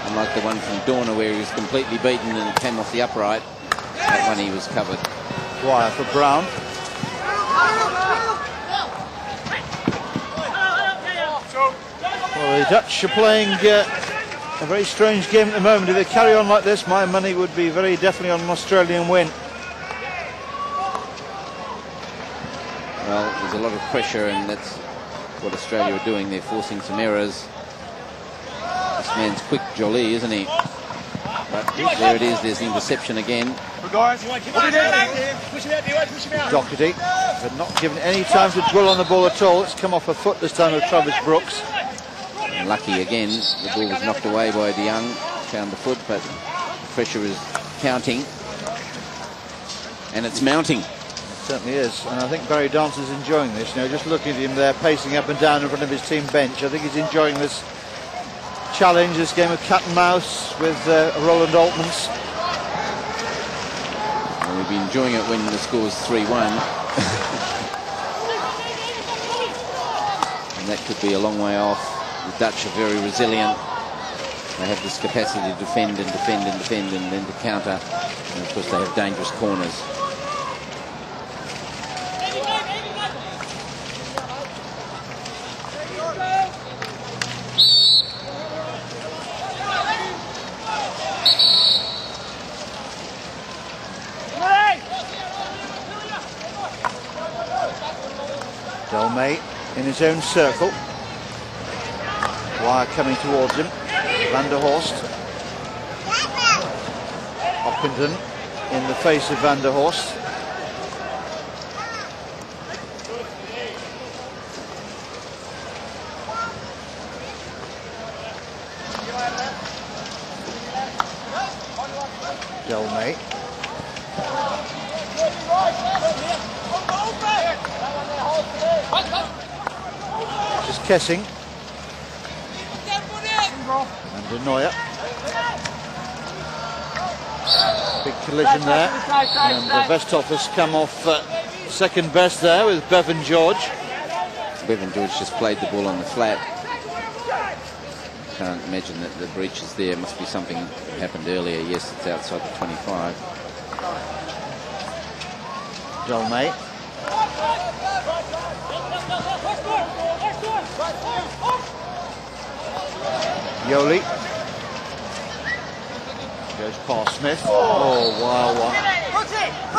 Unlike the one from Dorner where he was completely beaten and came off the upright. That one he was covered. Dwyer for Brown. Well, the Dutch are playing a very strange game at the moment. If they carry on like this, my money would be very definitely on an Australian win. Well, there's a lot of pressure, and that's what Australia are doing. They're forcing some errors. This man's quick, Jolie, isn't he? But there it is. There's the interception again. Doherty had not given any time to dwell on the ball at all. It's come off a foot this time of Travis Brooks. And lucky again. The ball was knocked away by de Young. Found the foot, but the pressure is counting. And it's mounting. It certainly is. And I think Barry Danson's enjoying this. You know, just looking at him there, pacing up and down in front of his team bench. I think he's enjoying this challenge, this game of cat and mouse with Roland Altmans. Well, we'll be enjoying it when the score's 3-1. And that could be a long way off. The Dutch are very resilient. They have this capacity to defend and defend and defend and then to counter. And of course they have dangerous corners. Delmay in his own circle. Dwyer coming towards him. Van der Horst. Ockenden in the face of Van der Horst. Delmay. This is Kessing. And Denoyer. Big collision there. And Vesthoff has come off second best there with Bevan George. Bevan George just played the ball on the flat. Can't imagine that the breach is there. Must be something that happened earlier. Yes, it's outside the 25. Delmay. Yoli. Goes past Smith. Oh, wow, wow.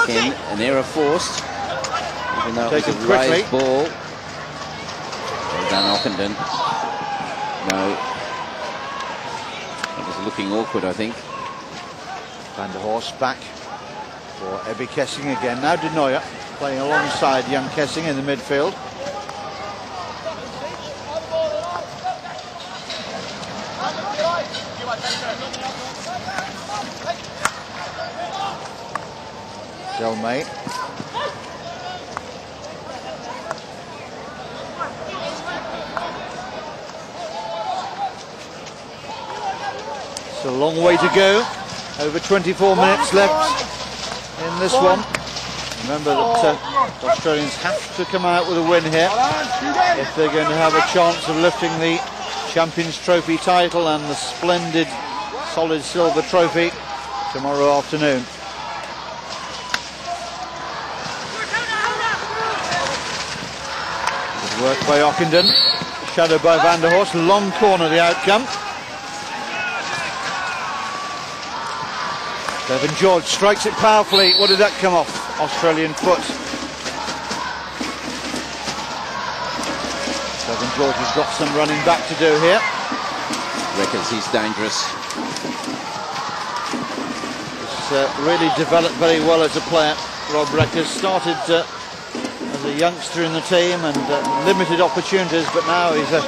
Again, an error forced. Even though it Taken was a quickly. raised ball. Well done, Ockenden. No. It was looking awkward, I think. Van der Horst back for Ebbe Kessing again. Now De Nooijer playing alongside young Kessing in the midfield. Delmay. It's a long way to go. Over 24 minutes left in this one. Remember that Australians have to come out with a win here if they're going to have a chance of lifting the Champions Trophy title and the splendid solid silver trophy tomorrow afternoon. Good work by Ockenden, shadowed by Van der Horst. Long corner the outcome. Bevan George strikes it powerfully. What did that come off? Australian foot. Bevan George has got some running back to do here. Reckons he's dangerous. He's really developed very well as a player. Rob Reckers started as a youngster in the team and limited opportunities, but now he's a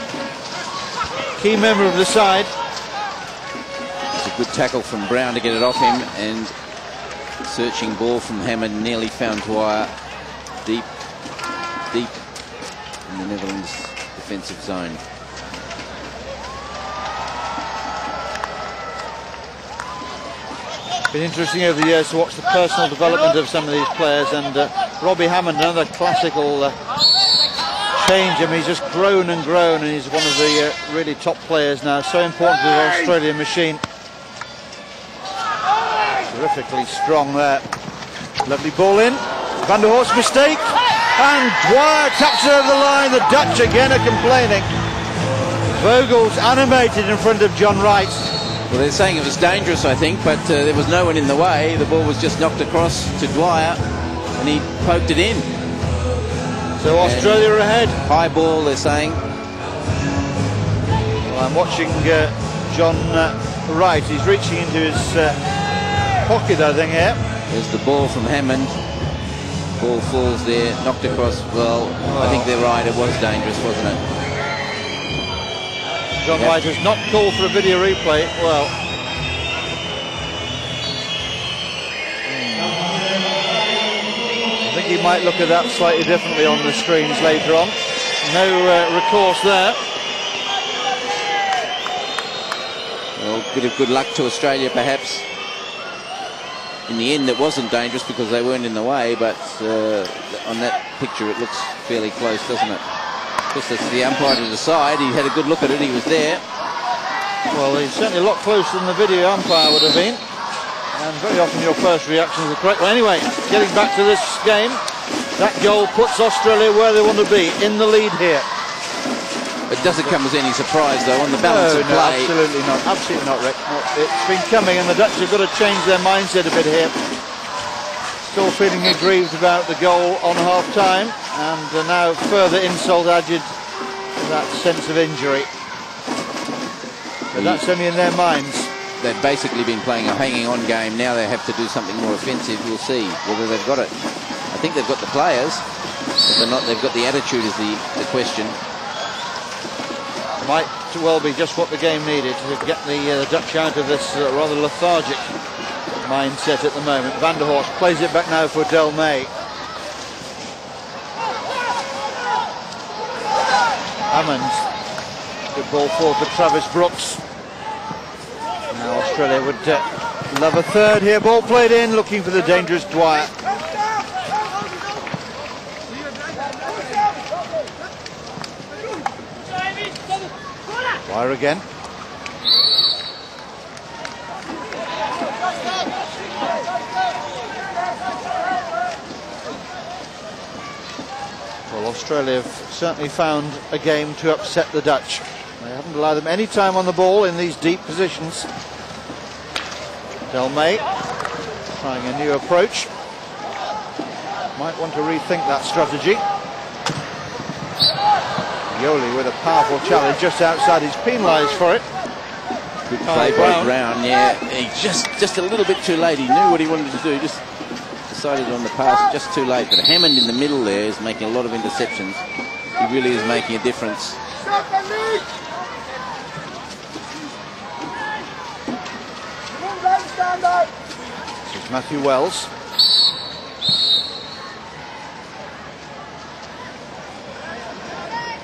key member of the side. Good tackle from Brown to get it off him, and searching ball from Hammond nearly found Dwyer deep in the Netherlands defensive zone. Been interesting over the years to watch the personal development of some of these players, and Robbie Hammond, another classical change. I mean, he's just grown and grown, and he's one of the really top players now. So important to the Australian machine. Terrifically strong there. Lovely ball in. Van der Horst mistake. And Dwyer taps it over the line. The Dutch again are complaining. Vogel's animated in front of John Wright. Well, they're saying it was dangerous, I think, but there was no one in the way. The ball was just knocked across to Dwyer, and he poked it in. So Australia are ahead. High ball, they're saying. Well, I'm watching John Wright. He's reaching into his pocket, I think, here. There's the ball from Hammond. Ball falls there, knocked across. Well, I think they're right. It was dangerous, wasn't it? John Wright has not called for a video replay. Well, I think he might look at that slightly differently on the screens later on. No recourse there. Well, bit of good luck to Australia, perhaps. In the end, it wasn't dangerous because they weren't in the way, but on that picture it looks fairly close, doesn't it? Of course, that's the umpire to decide. He had a good look at it, he was there. Well, he's certainly a lot closer than the video umpire would have been. And very often your first reaction is the correct one. Anyway, getting back to this game, that goal puts Australia where they want to be, in the lead here. It doesn't come as any surprise, though, on the balance of play. No, absolutely not. Absolutely not, Rick. No, it's been coming, and the Dutch have got to change their mindset a bit here. Still feeling aggrieved about the goal on half-time, and now further insult added to that sense of injury. But that's only in their minds. They've basically been playing a hanging-on game. Now they have to do something more offensive. We'll see whether they've got it. I think they've got the players, but they've got the attitude is the question. Might well be just what the game needed to get the Dutch out of this rather lethargic mindset at the moment. Van der Horst plays it back now for Delmay. Hammond. Good ball forward for Travis Brooks. Now Australia would love a third here. Ball played in, looking for the dangerous Dwyer. Dwyer again. Well, Australia have certainly found a game to upset the Dutch. They haven't allowed them any time on the ball in these deep positions. Delmay trying a new approach. might want to rethink that strategy. Yoli with a powerful challenge just outside. He's penalised for it. Good play by Brown. Yeah, he just a little bit too late. He knew what he wanted to do. Just decided on the pass just too late. But Hammond in the middle there is making a lot of interceptions. He really is making a difference. This is Matthew Wells.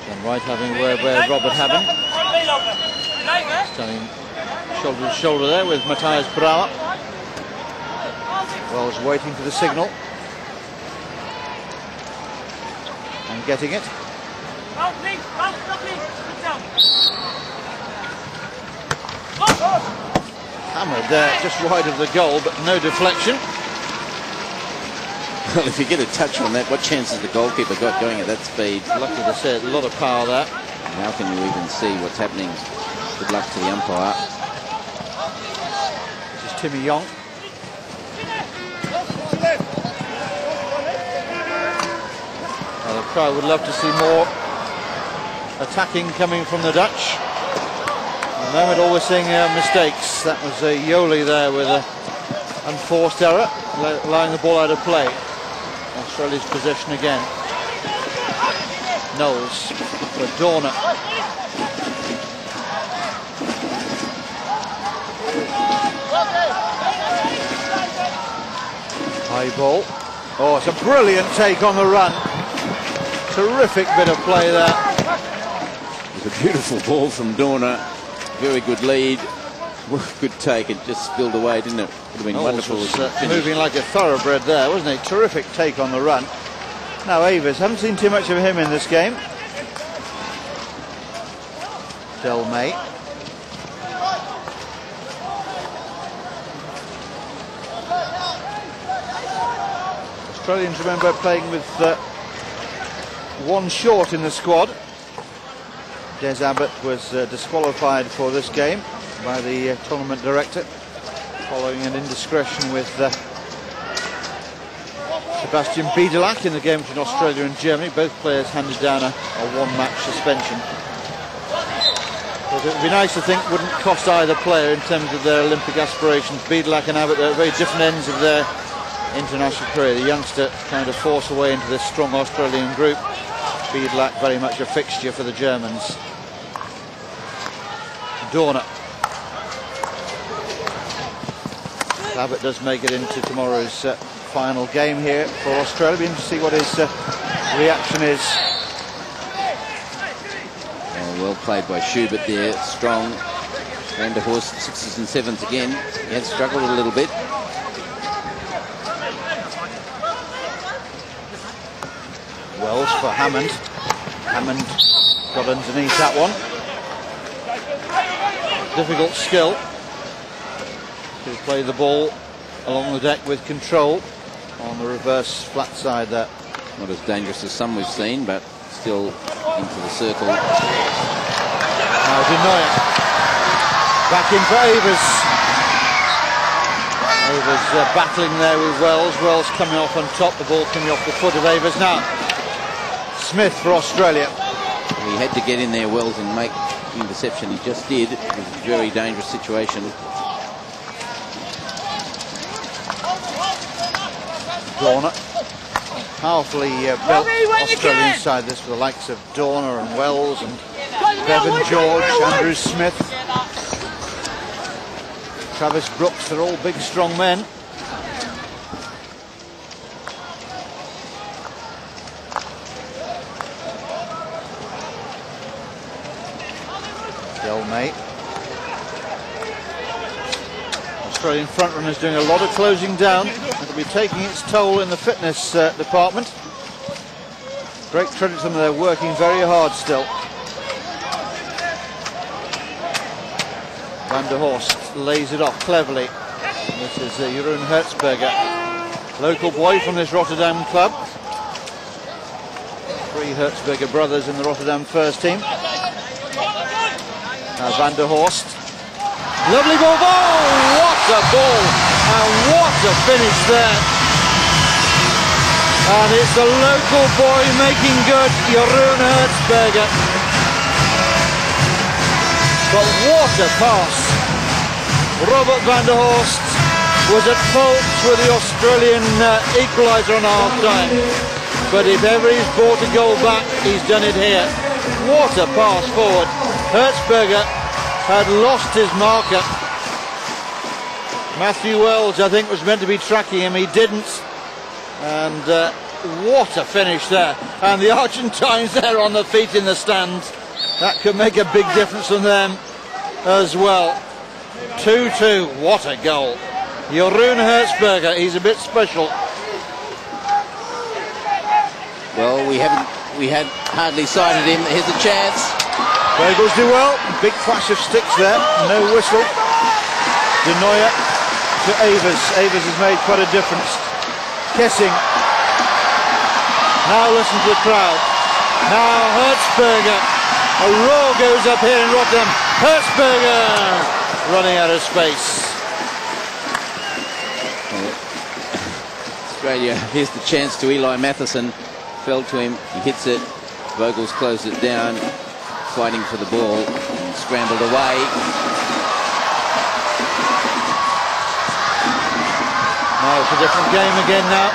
John Wright having a word with Robert Hammond. Standing shoulder to shoulder there with Matthias Brauer. Wells waiting for the signal. And getting it. Hammered there, just wide of the goal, but no deflection. Well, if you get a touch on that, what chance has the goalkeeper got going at that speed? Lucky to say it, a lot of power there. How can you even see what's happening? Good luck to the umpire. This is Timmy Young. Well, the crowd would love to see more attacking coming from the Dutch. At the moment, all we're seeing are mistakes. That was Yoli there with an unforced error, allowing the ball out of play. Australia's possession again. Knowles for Dorner. High ball. Oh, it's a brilliant take on the run. Terrific bit of play there. It was a beautiful ball from Dorner. Very good lead. Good take. It just spilled away, didn't it? Would have been wonderful. Was, moving like a thoroughbred there, wasn't he? Terrific take on the run. Now Avers, haven't seen too much of him in this game. Del May. Australians, remember, playing with one short in the squad. Des Abbott was disqualified for this game by the tournament director following an indiscretion with Sebastian Biedelack in the game between Australia and Germany. Both players handed down a one-match suspension. But it would be nice to think wouldn't cost either player in terms of their Olympic aspirations. Biedelack and Abbott are at very different ends of their international career. The youngster trying to force a way into this strong Australian group. Biedelack very much a fixture for the Germans. Dorner. Abbott does make it into tomorrow's final game here for Australia. Be interesting to see what his reaction is. Well played by Schubert there, strong. Van der Horst, 6s and 7s again. He had struggled a little bit. Wells for Hammond. Hammond got underneath that one. Difficult skill to play the ball along the deck with control on the reverse flat side there. Not as dangerous as some we've seen, but still into the circle. Now Denoyer. Back in for Avers. Avers battling there with Wells. Wells coming off on top, the ball coming off the foot of Avers. Now Smith for Australia. He had to get in there, Wells, and make the interception. He just did. It was a very dangerous situation. Dorner. Powerfully built Australian side this for the likes of Dorner and Wells and Bevan George, Andrew Smith, Travis Brooks. They're all big, strong men. Del May. Australian frontrunners doing a lot of closing down. It'll be taking its toll in the fitness department. Great credit to them, they're working very hard still. Van der Horst lays it off cleverly. This is Jeroen Hertzberger, local boy from this Rotterdam club. 3 Hertzberger brothers in the Rotterdam first team. Now Van der Horst. Lovely ball. Oh, what a ball! And what a finish there. And it's the local boy making good, Jeroen Hertzberger. But what a pass! Robert van der Horst was at fault with the Australian equaliser on half-time. But if ever he's brought a goal back, he's done it here. What a pass forward. Hertzberger had lost his marker. Matthew Wells, I think, was meant to be tracking him. He didn't. And what a finish there. And the Argentines there on the feet in the stands. That could make a big difference from them as well. 2-2. What a goal. Jeroen Hertzberger, he's a bit special. Well, we had hardly sighted him. Here's a chance. Vogels do well. Big flash of sticks there. No whistle. De Nooijer to Evers. Evers has made quite a difference. Kessing. Now listen to the crowd. Now Hertzberger. A roar goes up here in Rotterdam. Hertzberger running out of space. Australia, here's the chance to Eli Matheson. Fell to him, he hits it. Vogels closed it down, fighting for the ball, scrambled away. Now it's a different game again now.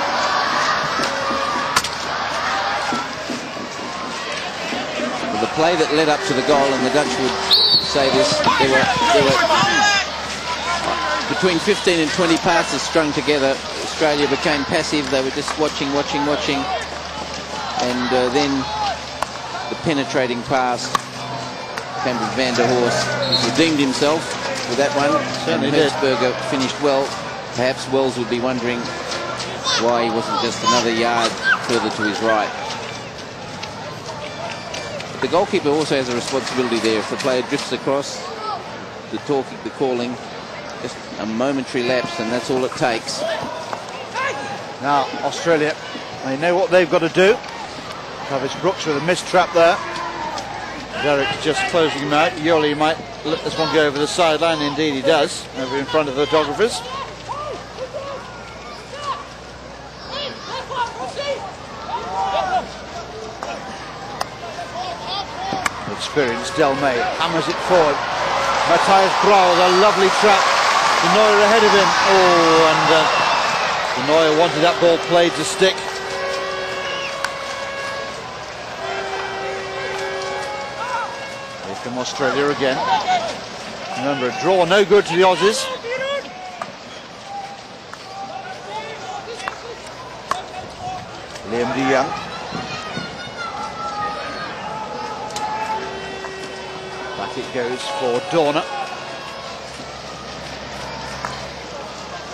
The play that led up to the goal, and the Dutch would say this, they were between 15 and 20 passes strung together. Australia became passive. They were just watching. And then the penetrating pass came to Van der Horst. He redeemed himself with that one. Certainly and Hertzberger finished well. Perhaps Wells would be wondering why he wasn't just another yard further to his right. But the goalkeeper also has a responsibility there. If the player drifts across, the talking, the calling, just a momentary lapse, and that's all it takes. Now Australia, they know what they've got to do. Travis Brooks with a missed trap there. Derek's just closing him out. Yoli might let this one go over the sideline. Indeed he does, over in front of the photographers. Experienced Del May hammers it forward. Matthias Brau with a lovely trap. De Nooijer ahead of him. Oh, and De Nooijer wanted that ball played to stick. Here come Australia again. Remember, a draw no good to the Aussies. Liam de Jong. Back it goes for Dorner.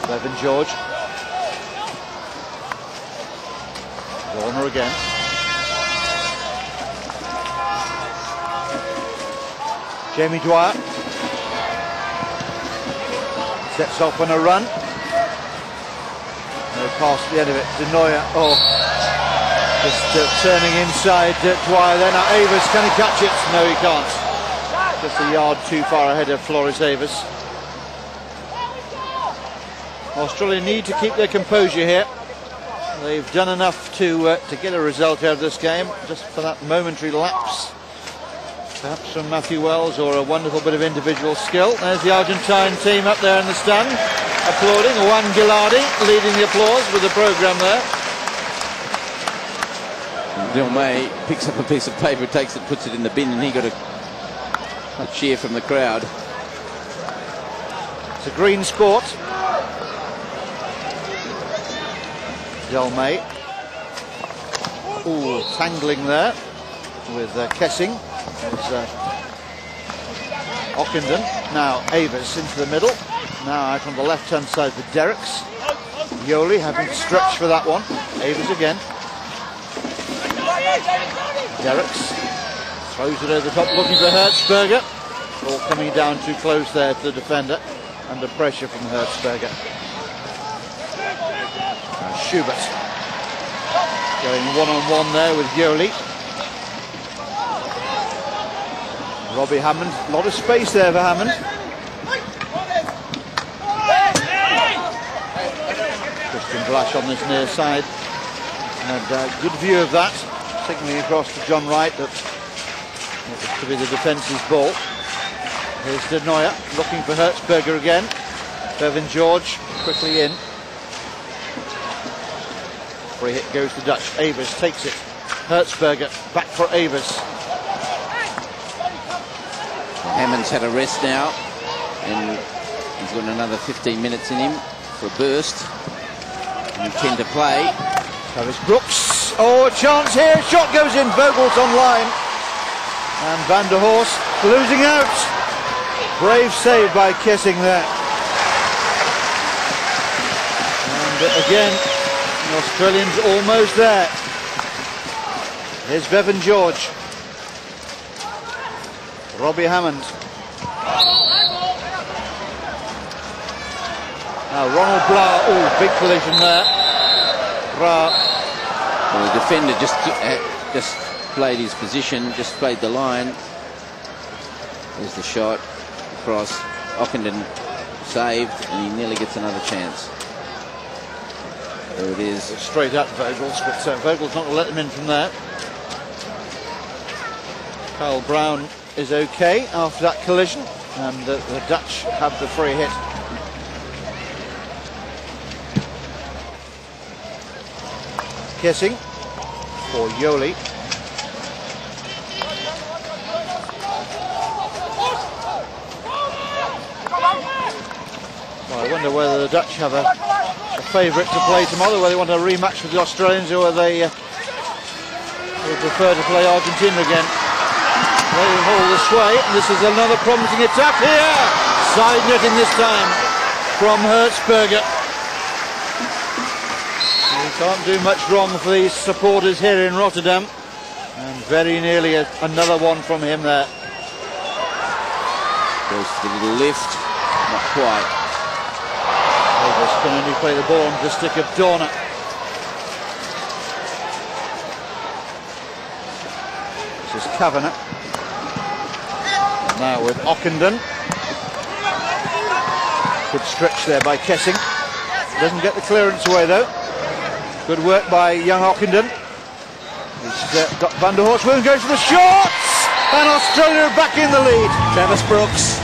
Bevan George. Dorner again. Jamie Dwyer. Sets off on a run. No pass at the end of it. De Nooijer. Oh. Just turning inside Dwyer there. Now Evers, can he catch it? No, he can't. Just a yard too far ahead of Floris Evers. Australia need to keep their composure here. They've done enough to get a result out of this game, just for that momentary lapse, perhaps from Matthew Wells, or a wonderful bit of individual skill. There's the Argentine team up there in the stand, applauding. Juan Gilardi leading the applause with the programme there. Del May picks up a piece of paper, takes it, puts it in the bin, and he got a cheer from the crowd. It's a green sport. Del May. Ooh, tangling there with Kessing. There's Ockenden. Now Evers into the middle. Now out on the left-hand side for Derricks. Yoli having to stretch for that one. Evers again. Derricks throws it over the top, looking for Hertzberger. All coming down too close there to the defender. Under pressure from Hertzberger. Now Schubert going one-on-one there with Yoli. Robbie Hammond, a lot of space there for Hammond. Christian Blash on this near side. And good view of that, signalling across to John Wright that it was to be the defence's ball. Here's De Neuer looking for Hertzberger again. Bevan George quickly in. Free hit goes to Dutch. Avers takes it. Hertzberger back for Avers. Hammond's had a rest now, and he's got another 15 minutes in him for a burst. And 10 to play. Travis Brooks. Oh, a chance here. Shot goes in. Vogel's on line. And Van der Horst losing out. Brave save by Kessing there. And again, the Australians almost there. Here's Bevan George. Robbie Hammond. Now Ronald Blah. Oh, big collision there. Well, the defender just played his position, just played the line. There's the shot across. Ockenden saved, and he nearly gets another chance. There it is. Straight at Vogels, but Vogels not going to let them in from there. Kyle Brown is okay after that collision, and the Dutch have the free hit. Kessing for Yoli. Well, I wonder whether the Dutch have a favourite to play tomorrow, whether they want a rematch with the Australians or whether they would prefer to play Argentina again. They hold the sway. This is another promising attack here. Side netting this time from Hertzberger. You can't do much wrong for these supporters here in Rotterdam. And very nearly another one from him there. Goes for the little lift. Not quite. Davis can only play the ball onto the stick of Dorner. This is Kavanagh. Now with Ockenden. Good stretch there by Kessing. Doesn't get the clearance away though. Good work by young Ockenden. He's got Van der Horst. Goes for the shots! And Australia are back in the lead. Travis Brooks.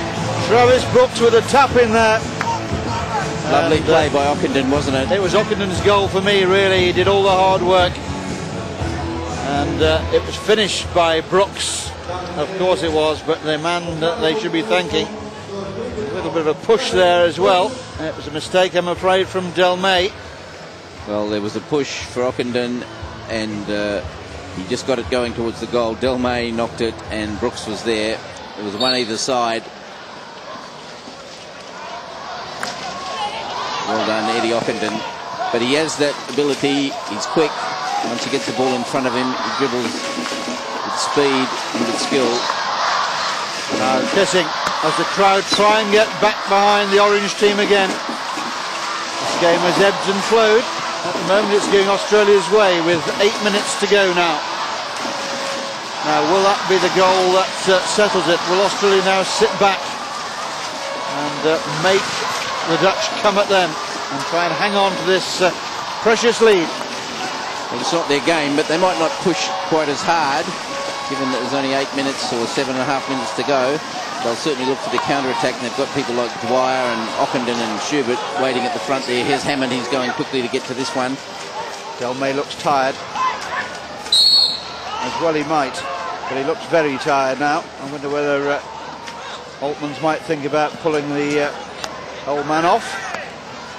Travis Brooks with a tap in there. Lovely play by Ockenden, wasn't it? It was Ockenden's goal for me, really. He did all the hard work. And it was finished by Brooks. Of course it was, but the man that they should be thanking. A little bit of a push there as well. It was a mistake, I'm afraid, from Del May. Well, there was a push for Ockenden, and he just got it going towards the goal. Del May knocked it, and Brooks was there. There was one either side. Well done, Eddie Ockenden. But he has that ability. He's quick. Once he gets the ball in front of him, he dribbles with speed and with skill. Now Kessing, as the crowd try and get back behind the Orange team again. This game has ebbed and flowed. At the moment it's going Australia's way with 8 minutes to go now. Now will that be the goal that settles it? Will Australia now sit back and make the Dutch come at them and try and hang on to this precious lead? Well, it's not their game, but they might not push quite as hard, given that there's only 8 minutes or 7.5 minutes to go. They'll certainly look for the counter-attack, and they've got people like Dwyer and Ockenden and Schubert waiting at the front there. Here's Hammond, he's going quickly to get to this one. Del May looks tired. As well he might, but he looks very tired now. I wonder whether Altmans might think about pulling the old man off.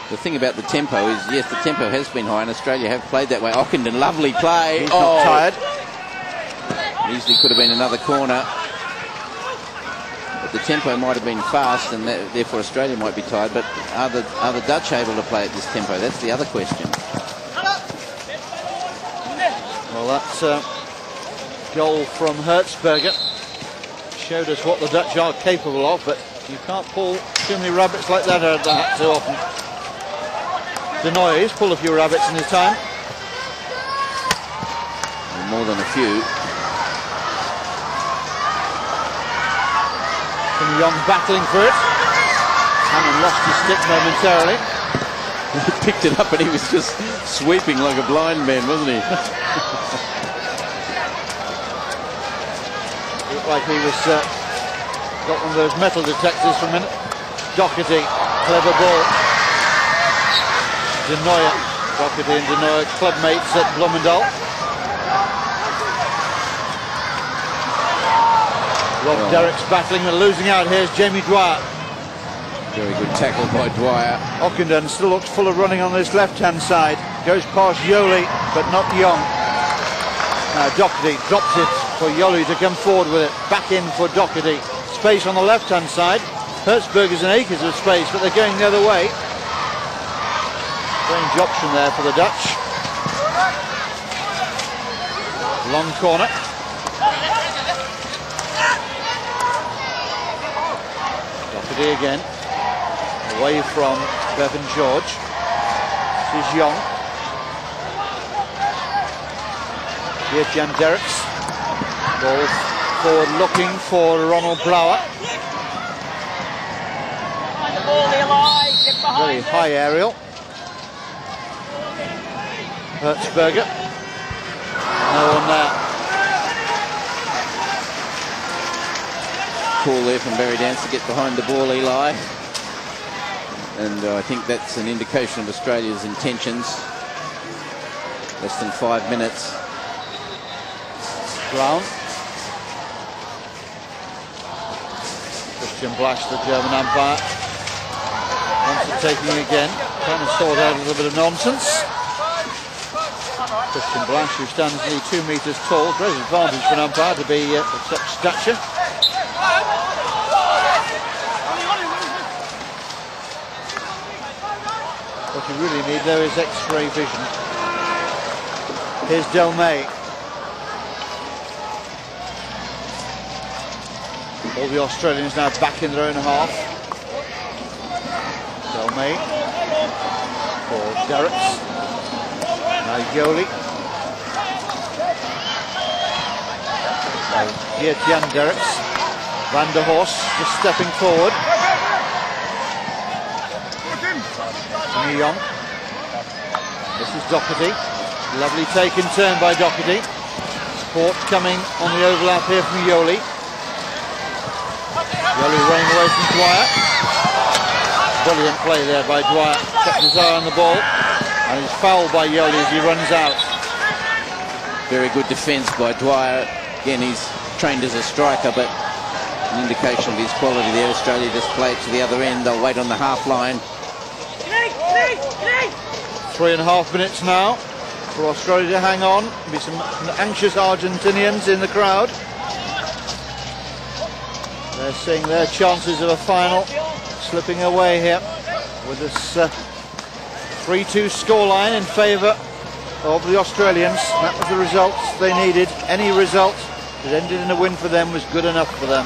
The thing about the tempo is, yes, the tempo has been high, and Australia have played that way. Ockenden, lovely play. He's not tired. Easily could have been another corner. But the tempo might have been fast, and therefore Australia might be tired. But are the Dutch able to play at this tempo? That's the other question. Well, that goal from Hertzberger showed us what the Dutch are capable of, but you can't pull too many rabbits like that out of the hat too often. De Neuer has pulled a few rabbits in his time. More than a few. Young battling for it. Hammond lost his stick momentarily. He picked it up and he was just sweeping like a blind man, wasn't he? Looked like he was got one of those metal detectors for a minute. Doherty, clever ball. De Nooijer, Doherty and De Nooijer, club mates at Bloemendal. Rob Derrick's battling, but losing out. Here's Jamie Dwyer. Very good tackle by Dwyer. Ockenden still looks full of running on this left-hand side. Goes past Yoli, but not Young. Now Doherty drops it for Yoli to come forward with it. Back in for Doherty. Space on the left-hand side. Hertzbergers and acres of space, but they're going the other way. Strange option there for the Dutch. Long corner. Doherty again. Away from Bevan George. This is Young. Here's Jan Derricks. Ball forward looking for Ronald Brouwer. Very high aerial. Hertzberger. No one there. Call there from Barry Dance to get behind the ball, Eli. And I think that's an indication of Australia's intentions. Less than 5 minutes. Brown. Christian Blasch, the German umpire. Wants it taking again. Trying to sort out a little bit of nonsense. Christian Blasch, who stands nearly 2 metres tall. Great advantage for an umpire to be of such stature. What you really need though is X-ray vision. Here's Del May. All the Australians now back in their own half. Del May for Derricks. Now Yoli. Here Jan Derricks. Van der Horst just stepping forward. Young. This is Doherty. Lovely take in turn by Doherty. Support coming on the overlap here from Yoli. Yoli running away from Dwyer. Brilliant play there by Dwyer. Kept his eye on the ball. And he's fouled by Yoli as he runs out. Very good defence by Dwyer. Again, he's trained as a striker, but an indication of his quality there. Australia just play it to the other end. They'll wait on the half line. 3.5 minutes now for Australia to hang on. There'll be some anxious Argentinians in the crowd. They're seeing their chances of a final slipping away here with this 3-2 scoreline in favour of the Australians. That was the result they needed. Any result that ended in a win for them was good enough for them.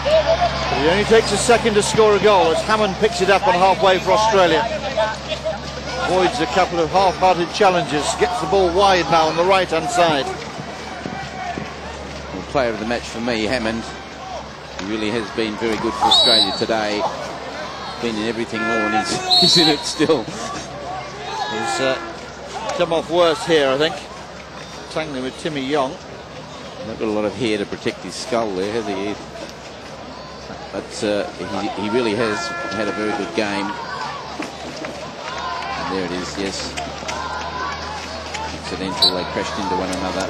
But it only takes a second to score a goal as Hammond picks it up on halfway for Australia. Avoids a couple of half-hearted challenges, gets the ball wide now on the right-hand side. Well, player of the match for me, Hammond. He really has been very good for Australia today. Been in everything all and he's in it still. He's come off worse here, I think. Tangling with Timmy Young. Not got a lot of hair to protect his skull there, has he? But he really has had a very good game. And there it is, yes. Accidental, they crashed into one another.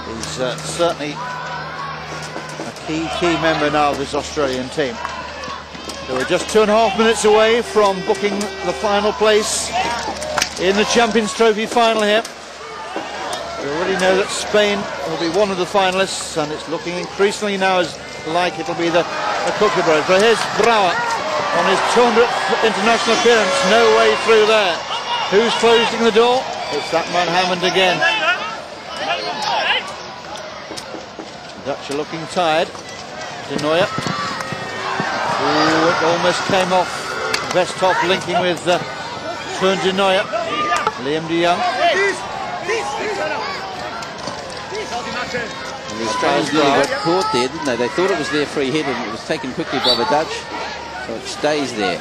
He's certainly a key member now of this Australian team. So we're just 2.5 minutes away from booking the final place in the Champions Trophy final here. We already know that Spain will be one of the finalists, and it's looking increasingly now as like it'll be the Kookaburras. But here's Brouwer on his 200th international appearance. No way through there. Who's closing the door? It's that man Hammond again. The Dutch are looking tired. De Nooijer. Ooh, it almost came off. Westhoff linking with Teun De Nooijer. Liam de Jong. And the Australians nearly got caught there, didn't they? They thought it was their free hit and it was taken quickly by the Dutch. So it stays there.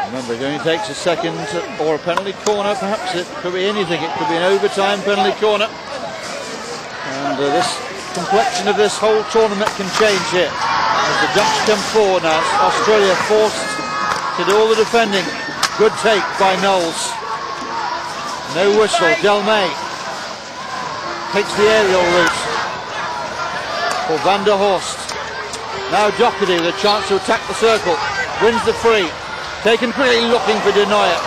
Remember, it only takes a second or a penalty corner, perhaps. It could be anything. It could be an overtime penalty corner. And this complexion of this whole tournament can change here. As the Dutch come forward now, Australia forced to do all the defending. Good take by Knowles. No whistle. Del May takes the aerial route for Van der Horst. Now Doherty with a chance to attack the circle. Wins the free. Taken quickly, looking for Denoyer.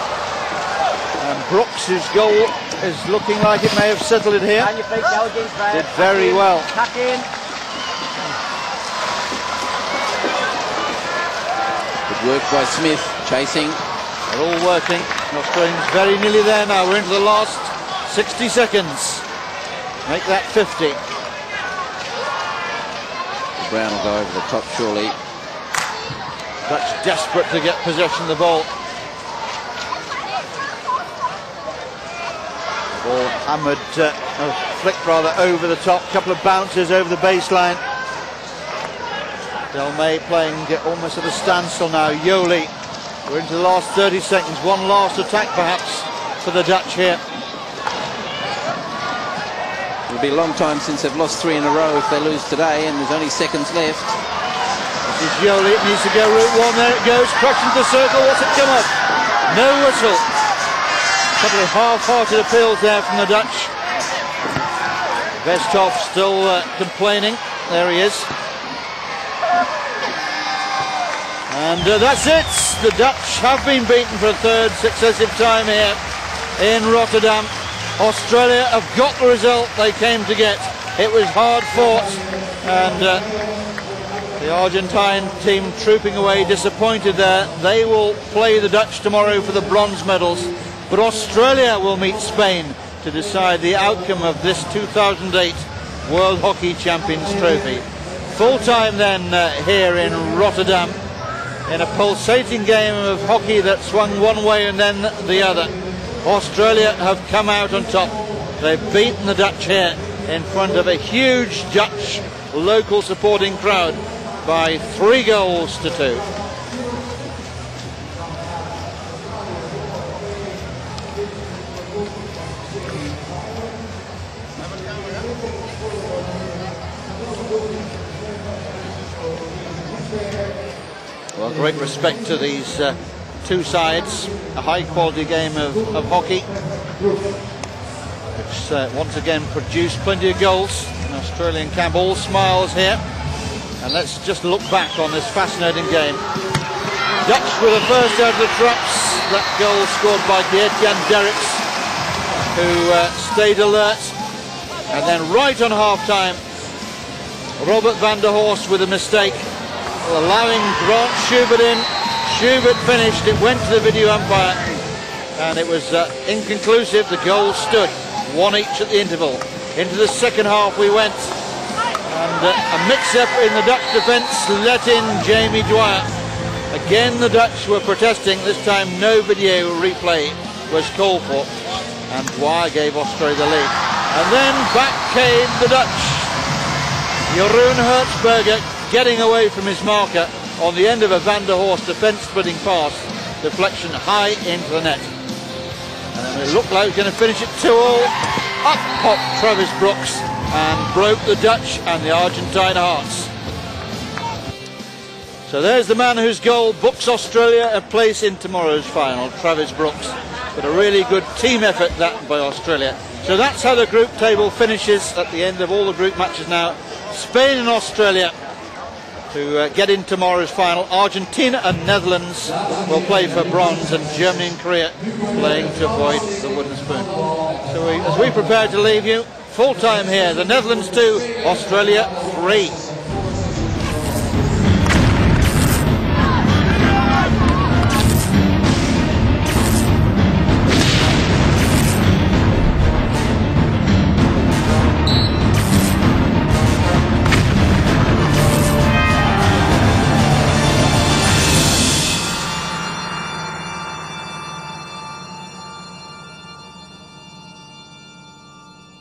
And Brooks, whose goal is looking like it may have settled it here. Did very well. Good work by Smith, chasing. They're all working. Australians very nearly there now. We're into the last 60 seconds. Make that 50. Brown will go over the top surely. Dutch desperate to get possession of the ball. Ball hammered, flicked rather over the top. Couple of bounces over the baseline. Del May playing almost at a standstill now. Yoli. We're into the last 30 seconds. One last attack perhaps for the Dutch here. It'll be a long time since they've lost 3 in a row if they lose today, and there's only seconds left. This is Yoli. It needs to go route one. There it goes. Crushed into the circle. What's it come up? No whistle. A couple of half-hearted appeals there from the Dutch. Westhoff still complaining. There he is. And that's it. The Dutch have been beaten for a third successive time here in Rotterdam. Australia have got the result they came to get. It was hard fought, and the Argentine team trooping away, disappointed there. They will play the Dutch tomorrow for the bronze medals, but Australia will meet Spain to decide the outcome of this 2008 World Hockey Champions Trophy. Full time then here in Rotterdam, in a pulsating game of hockey that swung one way and then the other. Australia have come out on top. They've beaten the Dutch here in front of a huge Dutch local supporting crowd by 3 goals to 2. Well, great respect to these two sides. A high quality game of hockey, which once again produced plenty of goals. An Australian camp, all smiles here. And let's just look back on this fascinating game. Dutch were the first out of the traps. That goal scored by Geert-Jan Derricks, who stayed alert. And then right on half-time, Robert van der Horst with a mistake, allowing Grant Schubert in. Schubert finished, it went to the video umpire, and it was inconclusive. The goal stood, 1 each at the interval. Into the second half we went, and a mix-up in the Dutch defence let in Jamie Dwyer. Again the Dutch were protesting. This time no video replay was called for, and Dwyer gave Australia the lead. And then back came the Dutch. Jeroen Hertzberger getting away from his marker on the end of a Van der Horst defence-splitting pass. Deflection high into the net. And then it looked like it was going to finish it 2-2. Up popped Travis Brooks and broke the Dutch and the Argentine hearts. So there's the man whose goal books Australia a place in tomorrow's final, Travis Brooks. But a really good team effort that by Australia. So that's how the group table finishes at the end of all the group matches now. Spain and Australia to get in tomorrow's final. Argentina and Netherlands will play for bronze, and Germany and Korea playing to avoid the wooden spoon. So as we prepare to leave you, full time here, the Netherlands 2, Australia 3.